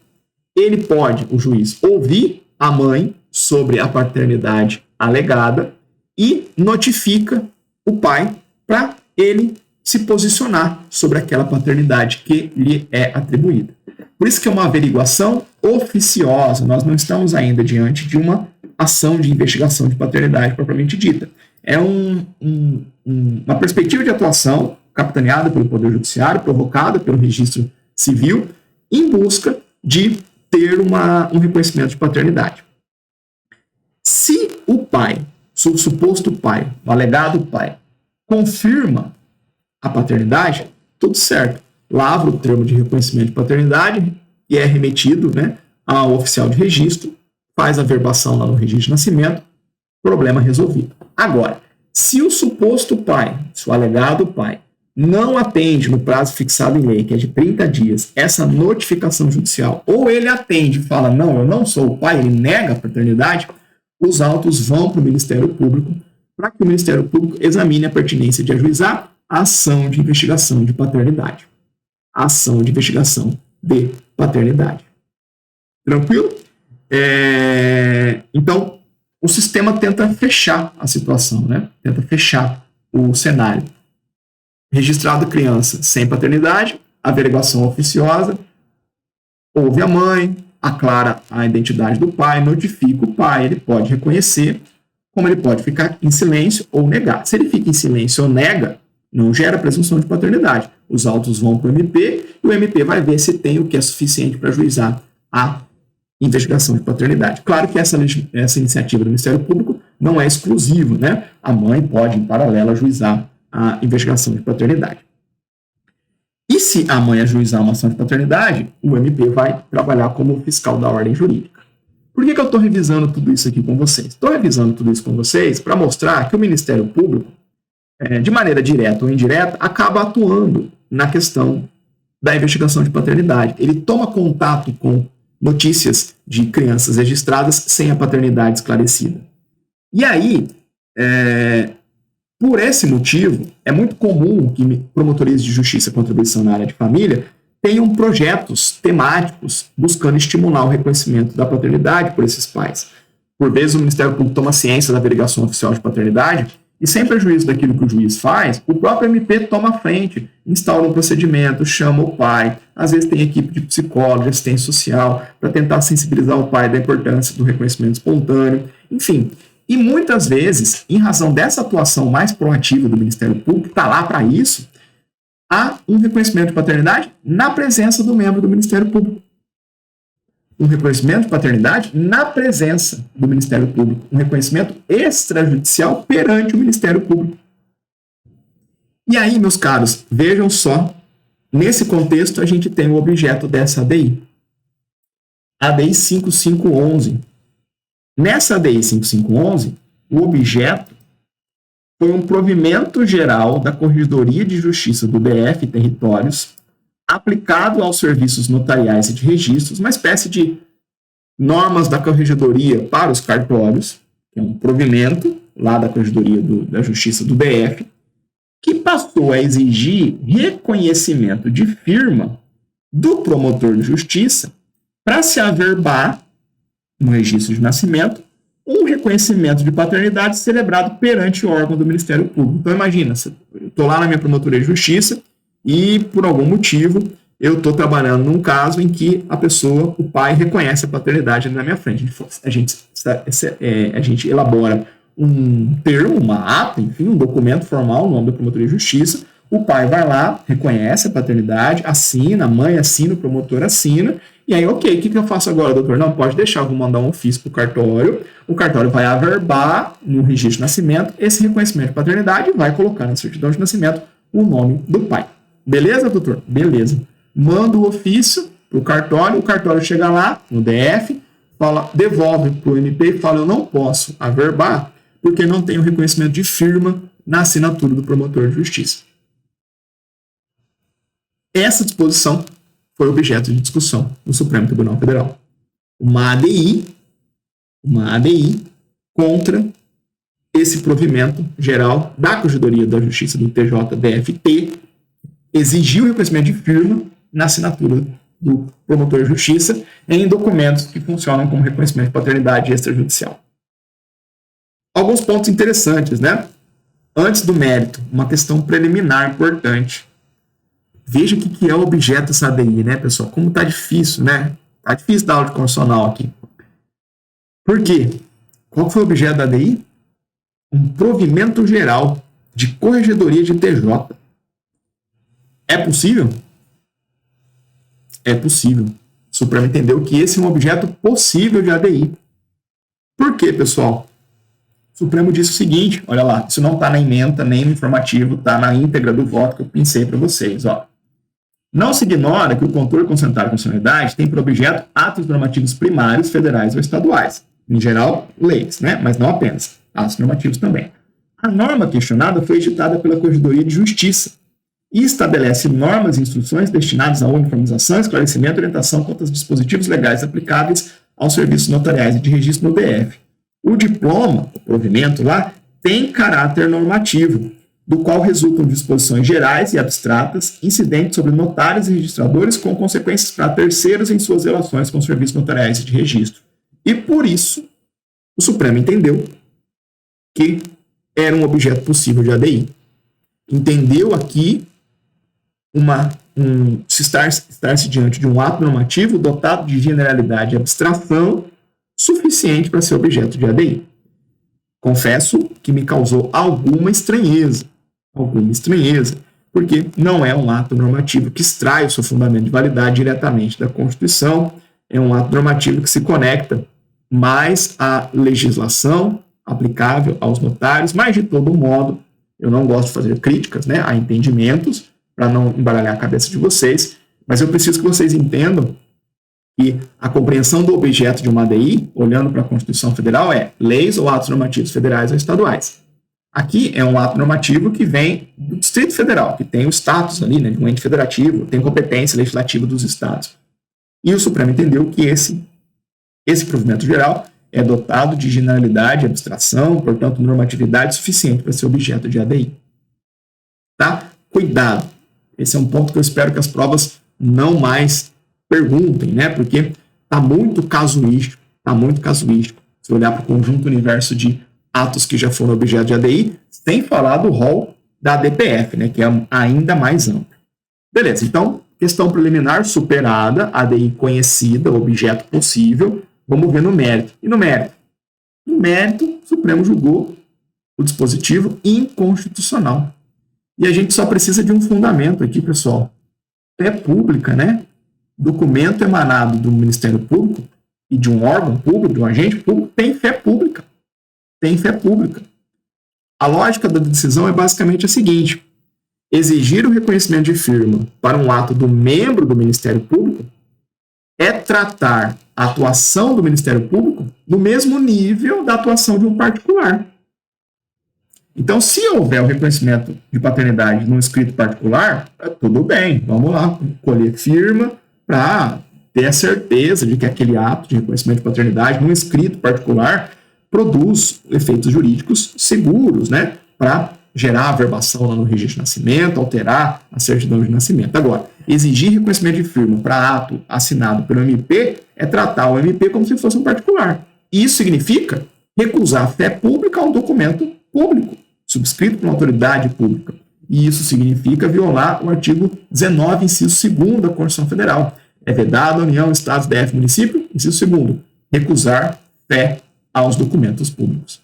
o juiz ouvir a mãe sobre a paternidade alegada e notifica o pai para ele se posicionar sobre aquela paternidade que lhe é atribuída. Por isso que é uma averiguação oficiosa, nós não estamos ainda diante de uma ação de investigação de paternidade propriamente dita. É uma perspectiva de atuação capitaneada pelo Poder Judiciário, provocada pelo Registro Civil, em busca de ter um reconhecimento de paternidade. Se o suposto pai, o alegado pai, confirma a paternidade, tudo certo. Lavra o termo de reconhecimento de paternidade e é remetido, né, ao oficial de registro, faz a verbação lá no registro de nascimento, problema resolvido. Agora, se o suposto pai, se o alegado pai, não atende no prazo fixado em lei, que é de 30 dias, essa notificação judicial, ou ele atende e fala, não, eu não sou o pai, ele nega a paternidade, os autos vão para o Ministério Público, para que o Ministério Público examine a pertinência de ajuizar a ação de investigação de paternidade. A ação de investigação de paternidade. Tranquilo? Então, o sistema tenta fechar a situação, né? Tenta fechar o cenário. Registrado criança sem paternidade, averiguação oficiosa, ouve a mãe, aclara a identidade do pai, notifica o pai, ele pode reconhecer, como ele pode ficar em silêncio ou negar. Se ele fica em silêncio ou nega, não gera presunção de paternidade. Os autos vão para o MP e o MP vai ver se tem o que é suficiente para ajuizar a investigação de paternidade. Claro que essa iniciativa do Ministério Público não é exclusiva, né? A mãe pode, em paralelo, ajuizar a investigação de paternidade. E se a mãe ajuizar uma ação de paternidade, o MP vai trabalhar como fiscal da ordem jurídica. Por que eu estou revisando tudo isso aqui com vocês? Estou revisando tudo isso com vocês para mostrar que o Ministério Público, de maneira direta ou indireta, acaba atuando na questão da investigação de paternidade. Ele toma contato com notícias de crianças registradas sem a paternidade esclarecida. E aí, por esse motivo, é muito comum que promotorias de justiça e contribuição na área de família tenham projetos temáticos buscando estimular o reconhecimento da paternidade por esses pais. Por vezes, o Ministério Público toma ciência da delegação oficial de paternidade e, sem prejuízo daquilo que o juiz faz, o próprio MP toma a frente, instaura um procedimento, chama o pai, às vezes tem equipe de psicólogo, assistência social, para tentar sensibilizar o pai da importância do reconhecimento espontâneo, enfim. E muitas vezes, em razão dessa atuação mais proativa do Ministério Público, está lá para isso, há um reconhecimento de paternidade na presença do membro do Ministério Público. Um reconhecimento de paternidade na presença do Ministério Público. Um reconhecimento extrajudicial perante o Ministério Público. E aí, meus caros, vejam só, nesse contexto a gente tem o objeto dessa ADI. ADI 5511. Nessa ADI 5511, o objeto foi um provimento geral da Corregedoria de Justiça do DF Territórios, aplicado aos serviços notariais e de registros, uma espécie de normas da Corregedoria para os cartórios, que é um provimento lá da Corregedoria da Justiça do DF, que passou a exigir reconhecimento de firma do promotor de justiça para se averbar no registro de nascimento um reconhecimento de paternidade celebrado perante o órgão do Ministério Público. Então, imagina, eu estou lá na minha promotoria de justiça e, por algum motivo, eu estou trabalhando num caso em que a pessoa, o pai, reconhece a paternidade na minha frente. A gente elabora um termo, uma ata, enfim, um documento formal, no nome da promotoria de justiça. O pai vai lá, reconhece a paternidade, assina, a mãe assina, o promotor assina. E aí, ok, o que eu faço agora, doutor? Não, pode deixar, eu vou mandar um ofício para o cartório. O cartório vai averbar no registro de nascimento esse reconhecimento de paternidade e vai colocar na certidão de nascimento o nome do pai. Beleza, doutor? Beleza. Manda o ofício para o cartório chega lá no DF, fala, devolve para o MP e fala, eu não posso averbar porque não tenho reconhecimento de firma na assinatura do promotor de justiça. Essa disposição foi objeto de discussão no Supremo Tribunal Federal. Uma ADI contra esse provimento geral da Corregedoria da Justiça do TJDFT exigiu o reconhecimento de firma na assinatura do promotor de justiça em documentos que funcionam como reconhecimento de paternidade extrajudicial. Alguns pontos interessantes, né? Antes do mérito, uma questão preliminar importante. Veja o que é o objeto dessa ADI, né, pessoal? Como tá difícil, né? Tá difícil dar aula de constitucional aqui. Por quê? Qual foi o objeto da ADI? Um provimento geral de corregedoria de TJ. É possível? É possível. O Supremo entendeu que esse é um objeto possível de ADI. Por quê, pessoal? O Supremo disse o seguinte, olha lá, isso não está na ementa, nem no informativo, está na íntegra do voto que eu pensei para vocês, ó. Não se ignora que o controle concentrado de constitucionalidade tem por objeto atos normativos primários, federais ou estaduais. Em geral, leis, né? Mas não apenas, atos normativos também. A norma questionada foi editada pela Corregedoria de Justiça e estabelece normas e instruções destinadas à uniformização, esclarecimento e orientação quanto aos dispositivos legais aplicáveis aos serviços notariais e de registro no DF. O diploma, o provimento lá, tem caráter normativo, do qual resultam disposições gerais e abstratas incidentes sobre notários e registradores com consequências para terceiros em suas relações com os serviços notariais e de registro. E por isso, o Supremo entendeu que era um objeto possível de ADI. Entendeu aqui estar-se diante de um ato normativo dotado de generalidade e abstração suficiente para ser objeto de ADI. Confesso que me causou alguma estranheza, alguma estranheza, porque não é um ato normativo que extrai o seu fundamento de validade diretamente da Constituição, é um ato normativo que se conecta mais à legislação aplicável aos notários, mas de todo modo, eu não gosto de fazer críticas, né, a entendimentos, para não embaralhar a cabeça de vocês, mas eu preciso que vocês entendam que a compreensão do objeto de uma ADI, olhando para a Constituição Federal, é leis ou atos normativos federais ou estaduais. Aqui é um ato normativo que vem do Distrito Federal, que tem o status ali, né, de um ente federativo, tem competência legislativa dos estados. E o Supremo entendeu que esse provimento geral é dotado de generalidade, abstração, portanto, normatividade suficiente para ser objeto de ADI. Tá? Cuidado. Esse é um ponto que eu espero que as provas não mais perguntem, né? Porque está muito casuístico, Se olhar para o conjunto universo de atos que já foram objeto de ADI, sem falar do rol da DPF, né? Que é ainda mais amplo. Beleza, então, questão preliminar superada, ADI conhecida, objeto possível. Vamos ver no mérito. E no mérito? No mérito, o Supremo julgou o dispositivo inconstitucional. E a gente só precisa de um fundamento aqui, pessoal. Fé pública, né? Documento emanado do Ministério Público e de um órgão público, de um agente público, tem fé pública. Tem fé pública. A lógica da decisão é basicamente a seguinte: exigir o reconhecimento de firma para um ato do membro do Ministério Público é tratar a atuação do Ministério Público no mesmo nível da atuação de um particular. Então, se houver o reconhecimento de paternidade num escrito particular, tudo bem, vamos lá, colher firma para ter a certeza de que aquele ato de reconhecimento de paternidade num escrito particular produz efeitos jurídicos seguros, né, para gerar averbação lá no registro de nascimento, alterar a certidão de nascimento. Agora, exigir reconhecimento de firma para ato assinado pelo MP é tratar o MP como se fosse um particular. Isso significa recusar fé pública a um documento público, subscrito por uma autoridade pública. E isso significa violar o artigo 19, inciso 2º da Constituição Federal. É vedado a União, Estados, DF, município, inciso 2º, recusar fé aos documentos públicos.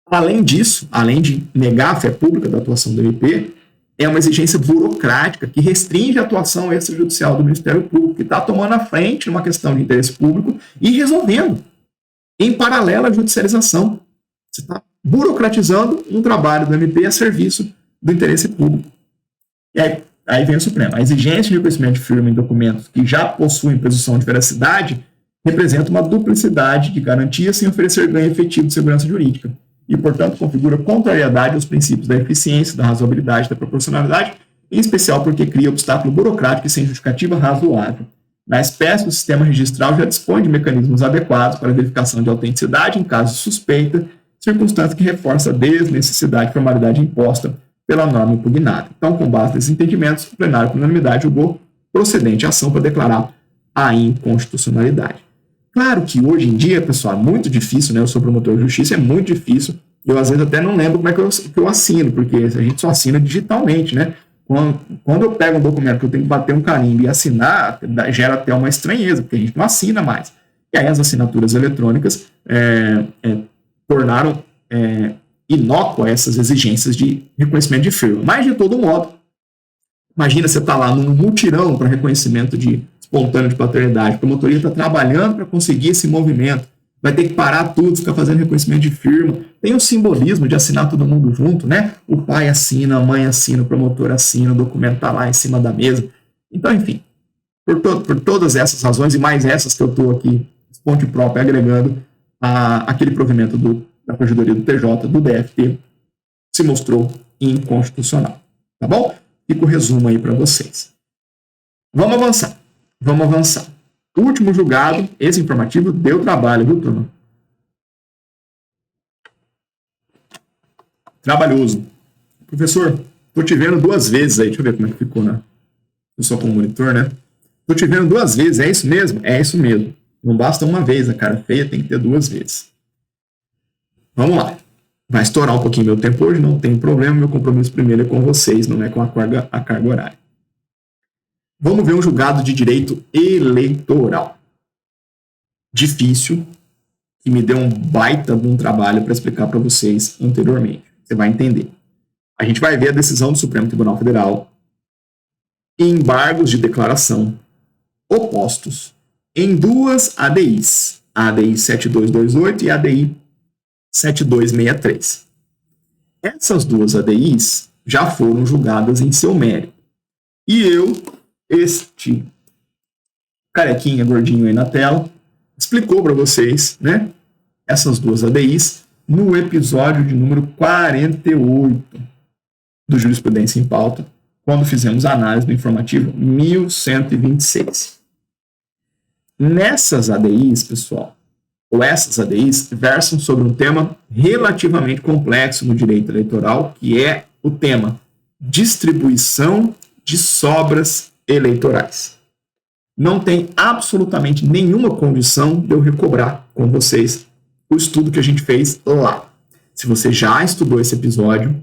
Além disso, além de negar a fé pública da atuação do MP, é uma exigência burocrática que restringe a atuação extrajudicial do Ministério Público, que está tomando a frente numa questão de interesse público e resolvendo, em paralelo à judicialização. Você está burocratizando um trabalho do MP a serviço do interesse público. E aí vem o Supremo. A exigência de reconhecimento de firma em documentos que já possuem presunção de veracidade representa uma duplicidade de garantia sem oferecer ganho efetivo de segurança jurídica e, portanto, configura contrariedade aos princípios da eficiência, da razoabilidade, da proporcionalidade, em especial porque cria obstáculo burocrático e sem justificativa razoável. Na espécie, o sistema registral já dispõe de mecanismos adequados para a verificação de autenticidade em caso de suspeita, circunstância que reforça a desnecessidade de formalidade imposta pela norma impugnada. Então, com base nesses entendimentos, o plenário, por unanimidade, julgou procedente a ação para declarar a inconstitucionalidade. Claro que hoje em dia, pessoal, é muito difícil, né? Eu sou promotor de justiça, é muito difícil. Eu, às vezes, até não lembro como é que eu assino, porque a gente só assina digitalmente, né? Quando eu pego um documento que eu tenho que bater um carimbo e assinar, gera até uma estranheza, porque a gente não assina mais. E aí as assinaturas eletrônicas tornaram inócua essas exigências de reconhecimento de firma. Mas, de todo modo, imagina você estar lá num mutirão para reconhecimento de espontâneo de paternidade, a promotoria está trabalhando para conseguir esse movimento, vai ter que parar tudo, ficar fazendo reconhecimento de firma. Tem o simbolismo de assinar todo mundo junto, né? O pai assina, a mãe assina, o promotor assina, o documento está lá em cima da mesa. Então, enfim, por todas essas razões e mais essas que eu estou aqui, ponte própria, agregando aquele provimento da Corregedoria do TJ, do DFT, se mostrou inconstitucional. Tá bom? Fica o resumo aí para vocês. Vamos avançar. O último julgado, esse informativo, deu trabalho, viu, turma? Trabalhoso. Professor, tô te vendo 2 vezes aí. Deixa eu ver como é que ficou, né? Eu sou como monitor, né? Tô te vendo 2 vezes, é isso mesmo? É isso mesmo. Não basta uma vez, a cara feia tem que ter 2 vezes. Vamos lá. Vai estourar um pouquinho meu tempo hoje, não tem problema. Meu compromisso primeiro é com vocês, não é com a carga horária. Vamos ver um julgado de direito eleitoral. Difícil, que me deu um baita de um trabalho para explicar para vocês anteriormente. Você vai entender. A gente vai ver a decisão do Supremo Tribunal Federal e embargos de declaração opostos em duas ADIs, a ADI 7228 e a ADI 7263. Essas duas ADIs já foram julgadas em seu mérito. E este carequinha gordinho aí na tela, explicou para vocês, né, essas duas ADIs no episódio de número 48 do Jurisprudência em Pauta, quando fizemos a análise do informativo 1126. Nessas ADIs, pessoal, ou essas ADIs, versam sobre um tema relativamente complexo no direito eleitoral, que é o tema distribuição de sobras eleitorais. Não tem absolutamente nenhuma condição de eu recobrar com vocês o estudo que a gente fez lá. Se você já estudou esse episódio,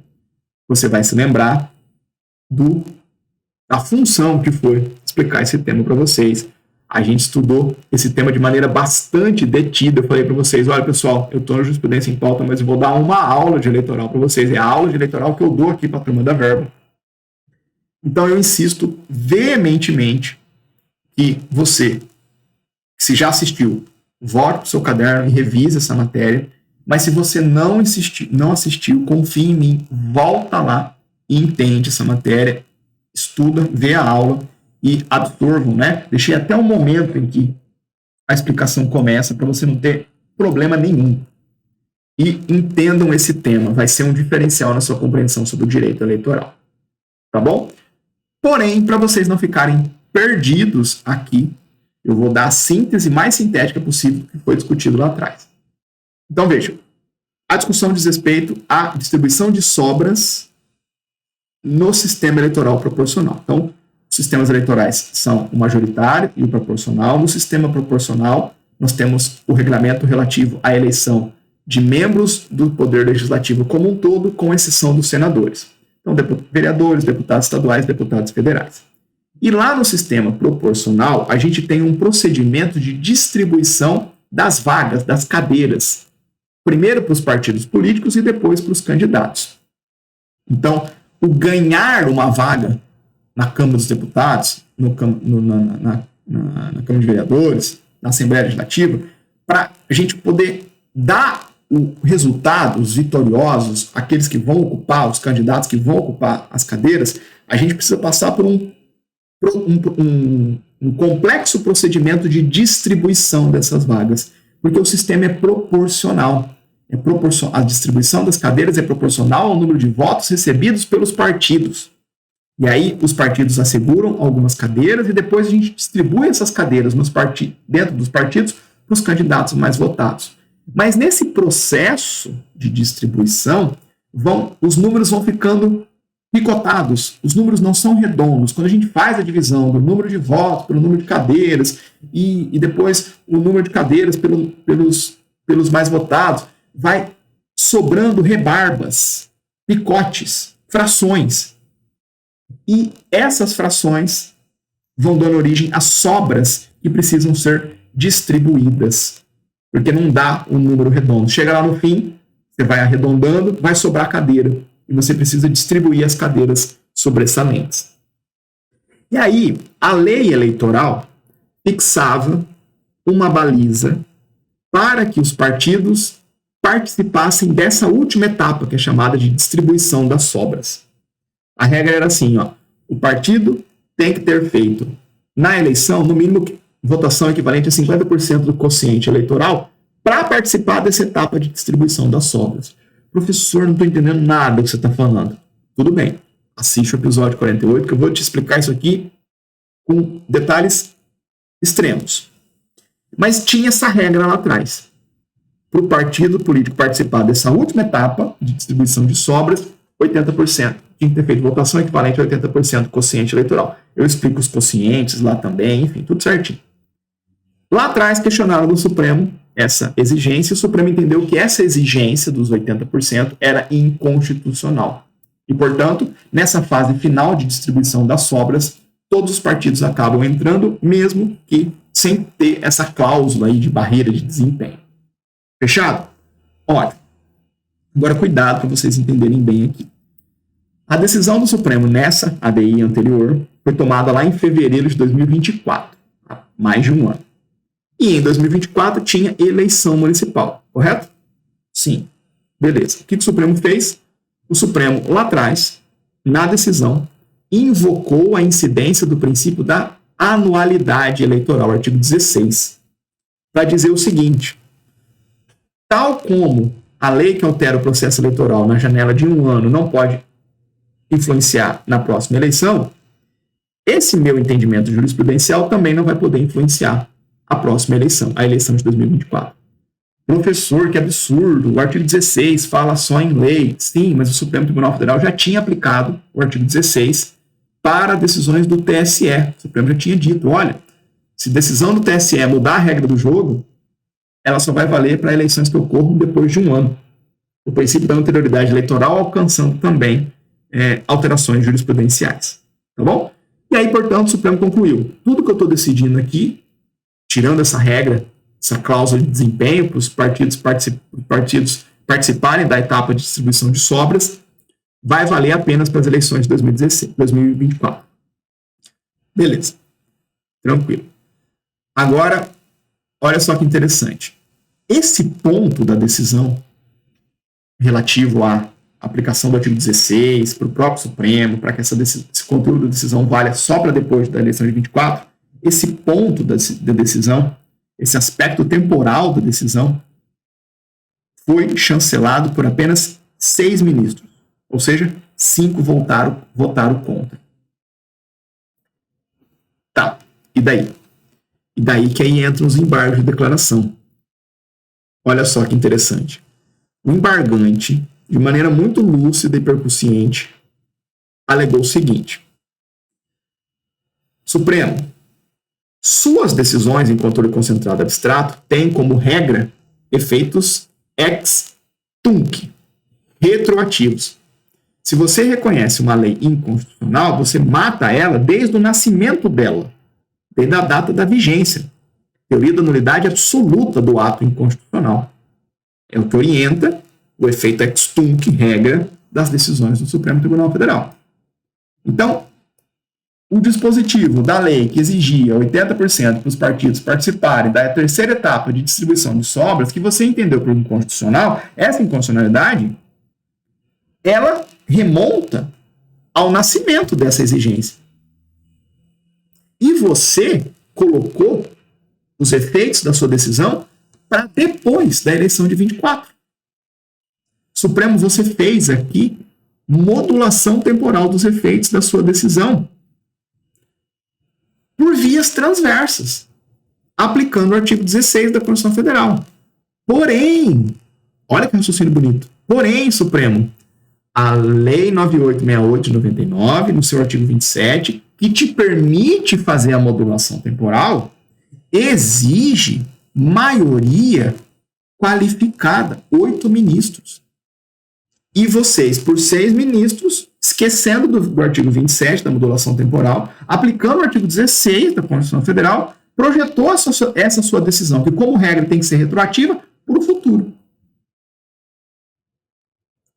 você vai se lembrar da função que foi explicar esse tema para vocês. A gente estudou esse tema de maneira bastante detida. Eu falei para vocês, olha pessoal, eu estou na Jurisprudência em Pauta, mas eu vou dar uma aula de eleitoral para vocês. É a aula de eleitoral que eu dou aqui para a turma da Verba. Então eu insisto veementemente que você, se já assistiu, volte para o seu caderno e revise essa matéria. Mas se você não assistiu, confie em mim, volta lá e entende essa matéria, estuda, vê a aula e absorvam, né? Deixei até o momento em que a explicação começa para você não ter problema nenhum. E entendam esse tema, vai ser um diferencial na sua compreensão sobre o direito eleitoral. Tá bom? Porém, para vocês não ficarem perdidos aqui, eu vou dar a síntese mais sintética possível que foi discutido lá atrás. Então, vejam, a discussão diz respeito à distribuição de sobras no sistema eleitoral proporcional. Então, os sistemas eleitorais são o majoritário e o proporcional. No sistema proporcional, nós temos o regulamento relativo à eleição de membros do Poder Legislativo como um todo, com exceção dos senadores. Então, vereadores, deputados estaduais, deputados federais. E lá no sistema proporcional, a gente tem um procedimento de distribuição das vagas, das cadeiras, primeiro para os partidos políticos e depois para os candidatos. Então, o ganhar uma vaga na Câmara dos Deputados, na Câmara de Vereadores, na Assembleia Legislativa, para a gente poder dar o resultado, os vitoriosos, aqueles que vão ocupar, os candidatos que vão ocupar as cadeiras, a gente precisa passar por um complexo procedimento de distribuição dessas vagas, porque o sistema é proporcional. A distribuição das cadeiras é proporcional ao número de votos recebidos pelos partidos. E aí os partidos asseguram algumas cadeiras e depois a gente distribui essas cadeiras dentro dos partidos para os candidatos mais votados. Mas nesse processo de distribuição, os números vão ficando picotados, os números não são redondos. Quando a gente faz a divisão do número de votos pelo número de cadeiras e depois o número de cadeiras pelos mais votados, vai sobrando rebarbas, picotes, frações. E essas frações vão dando origem a sobras que precisam ser distribuídas, porque não dá um número redondo. Chega lá no fim, você vai arredondando, vai sobrar cadeira, e você precisa distribuir as cadeiras sobressalentes. E aí, a lei eleitoral fixava uma baliza para que os partidos participassem dessa última etapa, que é chamada de distribuição das sobras. A regra era assim, o partido tem que ter feito na eleição, no mínimo, votação equivalente a 50% do quociente eleitoral para participar dessa etapa de distribuição das sobras. Professor, não estou entendendo nada do que você está falando. Tudo bem, assiste o episódio 48, que eu vou te explicar isso aqui com detalhes extremos. Mas tinha essa regra lá atrás. Para o partido político participar dessa última etapa de distribuição de sobras, 80%. Tinha que ter feito votação equivalente a 80% do quociente eleitoral. Eu explico os quocientes lá também, enfim, tudo certinho. Lá atrás questionaram do Supremo essa exigência, e o Supremo entendeu que essa exigência dos 80% era inconstitucional. E, portanto, nessa fase final de distribuição das sobras, todos os partidos acabam entrando, mesmo que sem ter essa cláusula aí de barreira de desempenho. Fechado? Olha, agora cuidado para vocês entenderem bem aqui. A decisão do Supremo nessa ADI anterior foi tomada lá em fevereiro de 2024, há mais de um ano. E em 2024 tinha eleição municipal, correto? Sim. Beleza. O que o Supremo fez? O Supremo, lá atrás, na decisão, invocou a incidência do princípio da anualidade eleitoral, artigo 16, para dizer o seguinte: tal como a lei que altera o processo eleitoral na janela de um ano não pode influenciar na próxima eleição, esse meu entendimento jurisprudencial também não vai poder influenciar a próxima eleição, a eleição de 2024. Professor, que absurdo, o artigo 16 fala só em lei. Sim, mas o Supremo Tribunal Federal já tinha aplicado o artigo 16 para decisões do TSE. O Supremo já tinha dito, olha, se decisão do TSE mudar a regra do jogo, ela só vai valer para eleições que ocorram depois de um ano. O princípio da anterioridade eleitoral alcançando também alterações jurisprudenciais. Tá bom? E aí, portanto, o Supremo concluiu, tudo que eu estou decidindo aqui, tirando essa regra, essa cláusula de desempenho para os partidos participarem da etapa de distribuição de sobras, vai valer apenas para as eleições de 2024. Beleza. Tranquilo. Agora, olha só que interessante. Esse ponto da decisão relativo à aplicação do artigo 16 para o próprio Supremo, para que esse conteúdo da decisão valha só para depois da eleição de 24, esse ponto da decisão, esse aspecto temporal da decisão, foi chancelado por apenas 6 ministros, ou seja, 5 votaram contra. Tá, e daí? E daí que aí entram os embargos de declaração. Olha só que interessante. O embargante, de maneira muito lúcida e percussiente, alegou o seguinte: Supremo, suas decisões em controle concentrado abstrato têm como regra efeitos ex tunc, retroativos. Se você reconhece uma lei inconstitucional, você mata ela desde o nascimento dela, desde a data da vigência. Teoria da nulidade absoluta do ato inconstitucional. É o que orienta o efeito ex tunc, regra das decisões do Supremo Tribunal Federal. Então, o dispositivo da lei que exigia 80% para os partidos participarem da terceira etapa de distribuição de sobras, que você entendeu por inconstitucional, essa inconstitucionalidade, ela remonta ao nascimento dessa exigência. E você colocou os efeitos da sua decisão para depois da eleição de 24. Supremo, você fez aqui modulação temporal dos efeitos da sua decisão por vias transversas, aplicando o artigo 16 da Constituição Federal. Porém, olha que raciocínio bonito. Porém, Supremo, a Lei 9868 de 99, no seu artigo 27, que te permite fazer a modulação temporal, exige maioria qualificada, 8 ministros. E vocês, por 6 ministros, esquecendo do artigo 27 da modulação temporal, aplicando o artigo 16 da Constituição Federal, projetou essa sua decisão, que como regra tem que ser retroativa, para o futuro.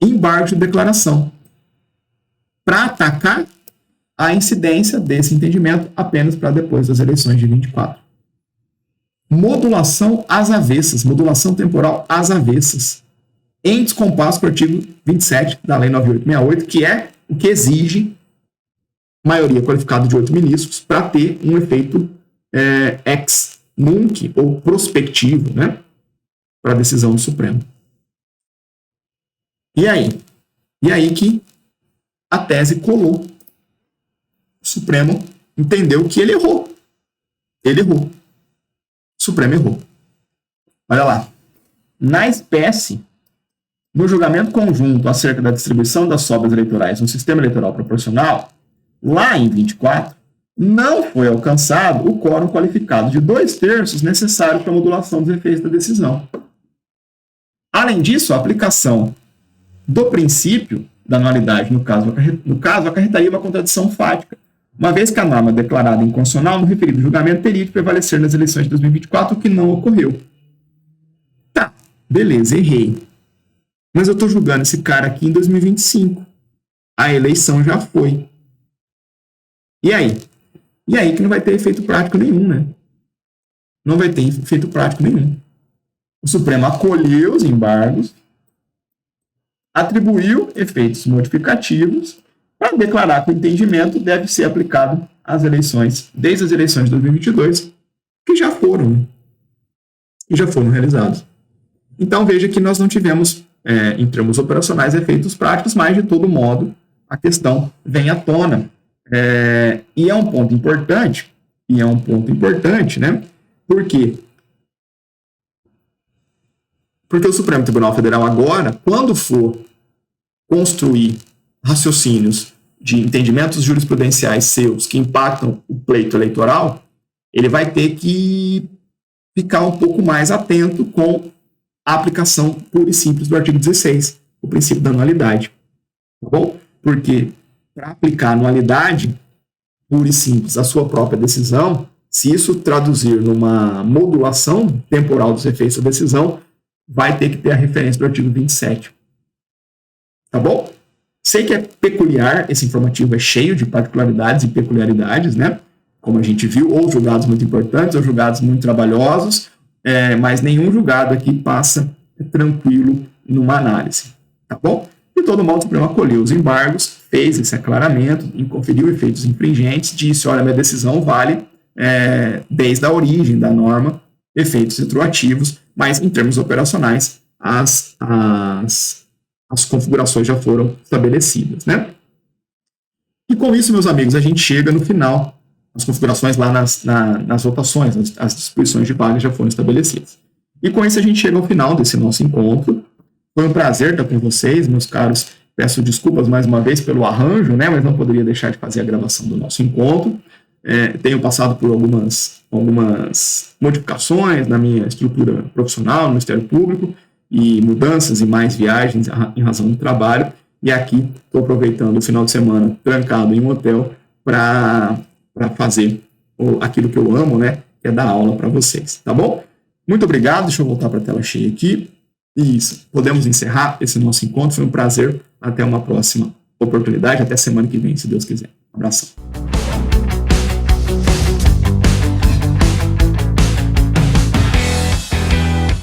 Embargo de declaração. Para atacar a incidência desse entendimento apenas para depois das eleições de 24. Modulação às avessas, modulação temporal às avessas, em descompasso com o artigo 27 da Lei 9868, que é o que exige maioria qualificada de 8 ministros para ter um efeito ex nunc ou prospectivo, né, para a decisão do Supremo. E aí que a tese colou. O Supremo entendeu que ele errou. Ele errou. O Supremo errou. Olha lá. Na espécie, no julgamento conjunto acerca da distribuição das sobras eleitorais no sistema eleitoral proporcional, lá em 24, não foi alcançado o quórum qualificado de 2/3 necessário para a modulação dos efeitos da decisão. Além disso, a aplicação do princípio da anualidade, no caso, acarretaria uma contradição fática, uma vez que a norma declarada inconstitucional no referido julgamento teria de prevalecer nas eleições de 2024, o que não ocorreu. Tá, beleza, errei. Mas eu estou julgando esse cara aqui em 2025. A eleição já foi. E aí? E aí que não vai ter efeito prático nenhum, né? Não vai ter efeito prático nenhum. O Supremo acolheu os embargos, atribuiu efeitos modificativos para declarar que o entendimento deve ser aplicado às eleições, desde as eleições de 2022, que já foram realizadas. Então, veja que nós não tivemos, em termos operacionais, efeitos práticos, mas, de todo modo, a questão vem à tona. E é um ponto importante, né? Por quê? Porque o Supremo Tribunal Federal agora, quando for construir raciocínios de entendimentos jurisprudenciais seus que impactam o pleito eleitoral, ele vai ter que ficar um pouco mais atento com a aplicação pura e simples do artigo 16, o princípio da anualidade. Tá bom? Porque para aplicar a anualidade pura e simples à sua própria decisão, se isso traduzir numa modulação temporal dos efeitos da decisão, vai ter que ter a referência do artigo 27. Tá bom? Sei que é peculiar, esse informativo é cheio de particularidades e peculiaridades, né? Como a gente viu, ou julgados muito importantes, ou julgados muito trabalhosos, mas nenhum julgado aqui passa tranquilo numa análise. Tá bom? De todo modo, o Supremo acolheu os embargos, fez esse aclaramento, conferiu efeitos infringentes, disse, olha, minha decisão vale desde a origem da norma, efeitos retroativos, mas em termos operacionais, as configurações já foram estabelecidas, né? E com isso, meus amigos, a gente chega no final, as configurações lá nas votações, as disposições de vaga já foram estabelecidas. E com isso a gente chega ao final desse nosso encontro. Foi um prazer estar com vocês, meus caros. Peço desculpas mais uma vez pelo arranjo, né? Mas não poderia deixar de fazer a gravação do nosso encontro. Tenho passado por algumas modificações na minha estrutura profissional no Ministério Público e mudanças e mais viagens em razão do trabalho. E aqui estou aproveitando o final de semana trancado em um hotel para fazer aquilo que eu amo, né? Que é dar aula para vocês, tá bom? Muito obrigado. Deixa eu voltar para a tela cheia aqui. Isso, podemos encerrar esse nosso encontro. Foi um prazer. Até uma próxima oportunidade. Até semana que vem, se Deus quiser. Um abração.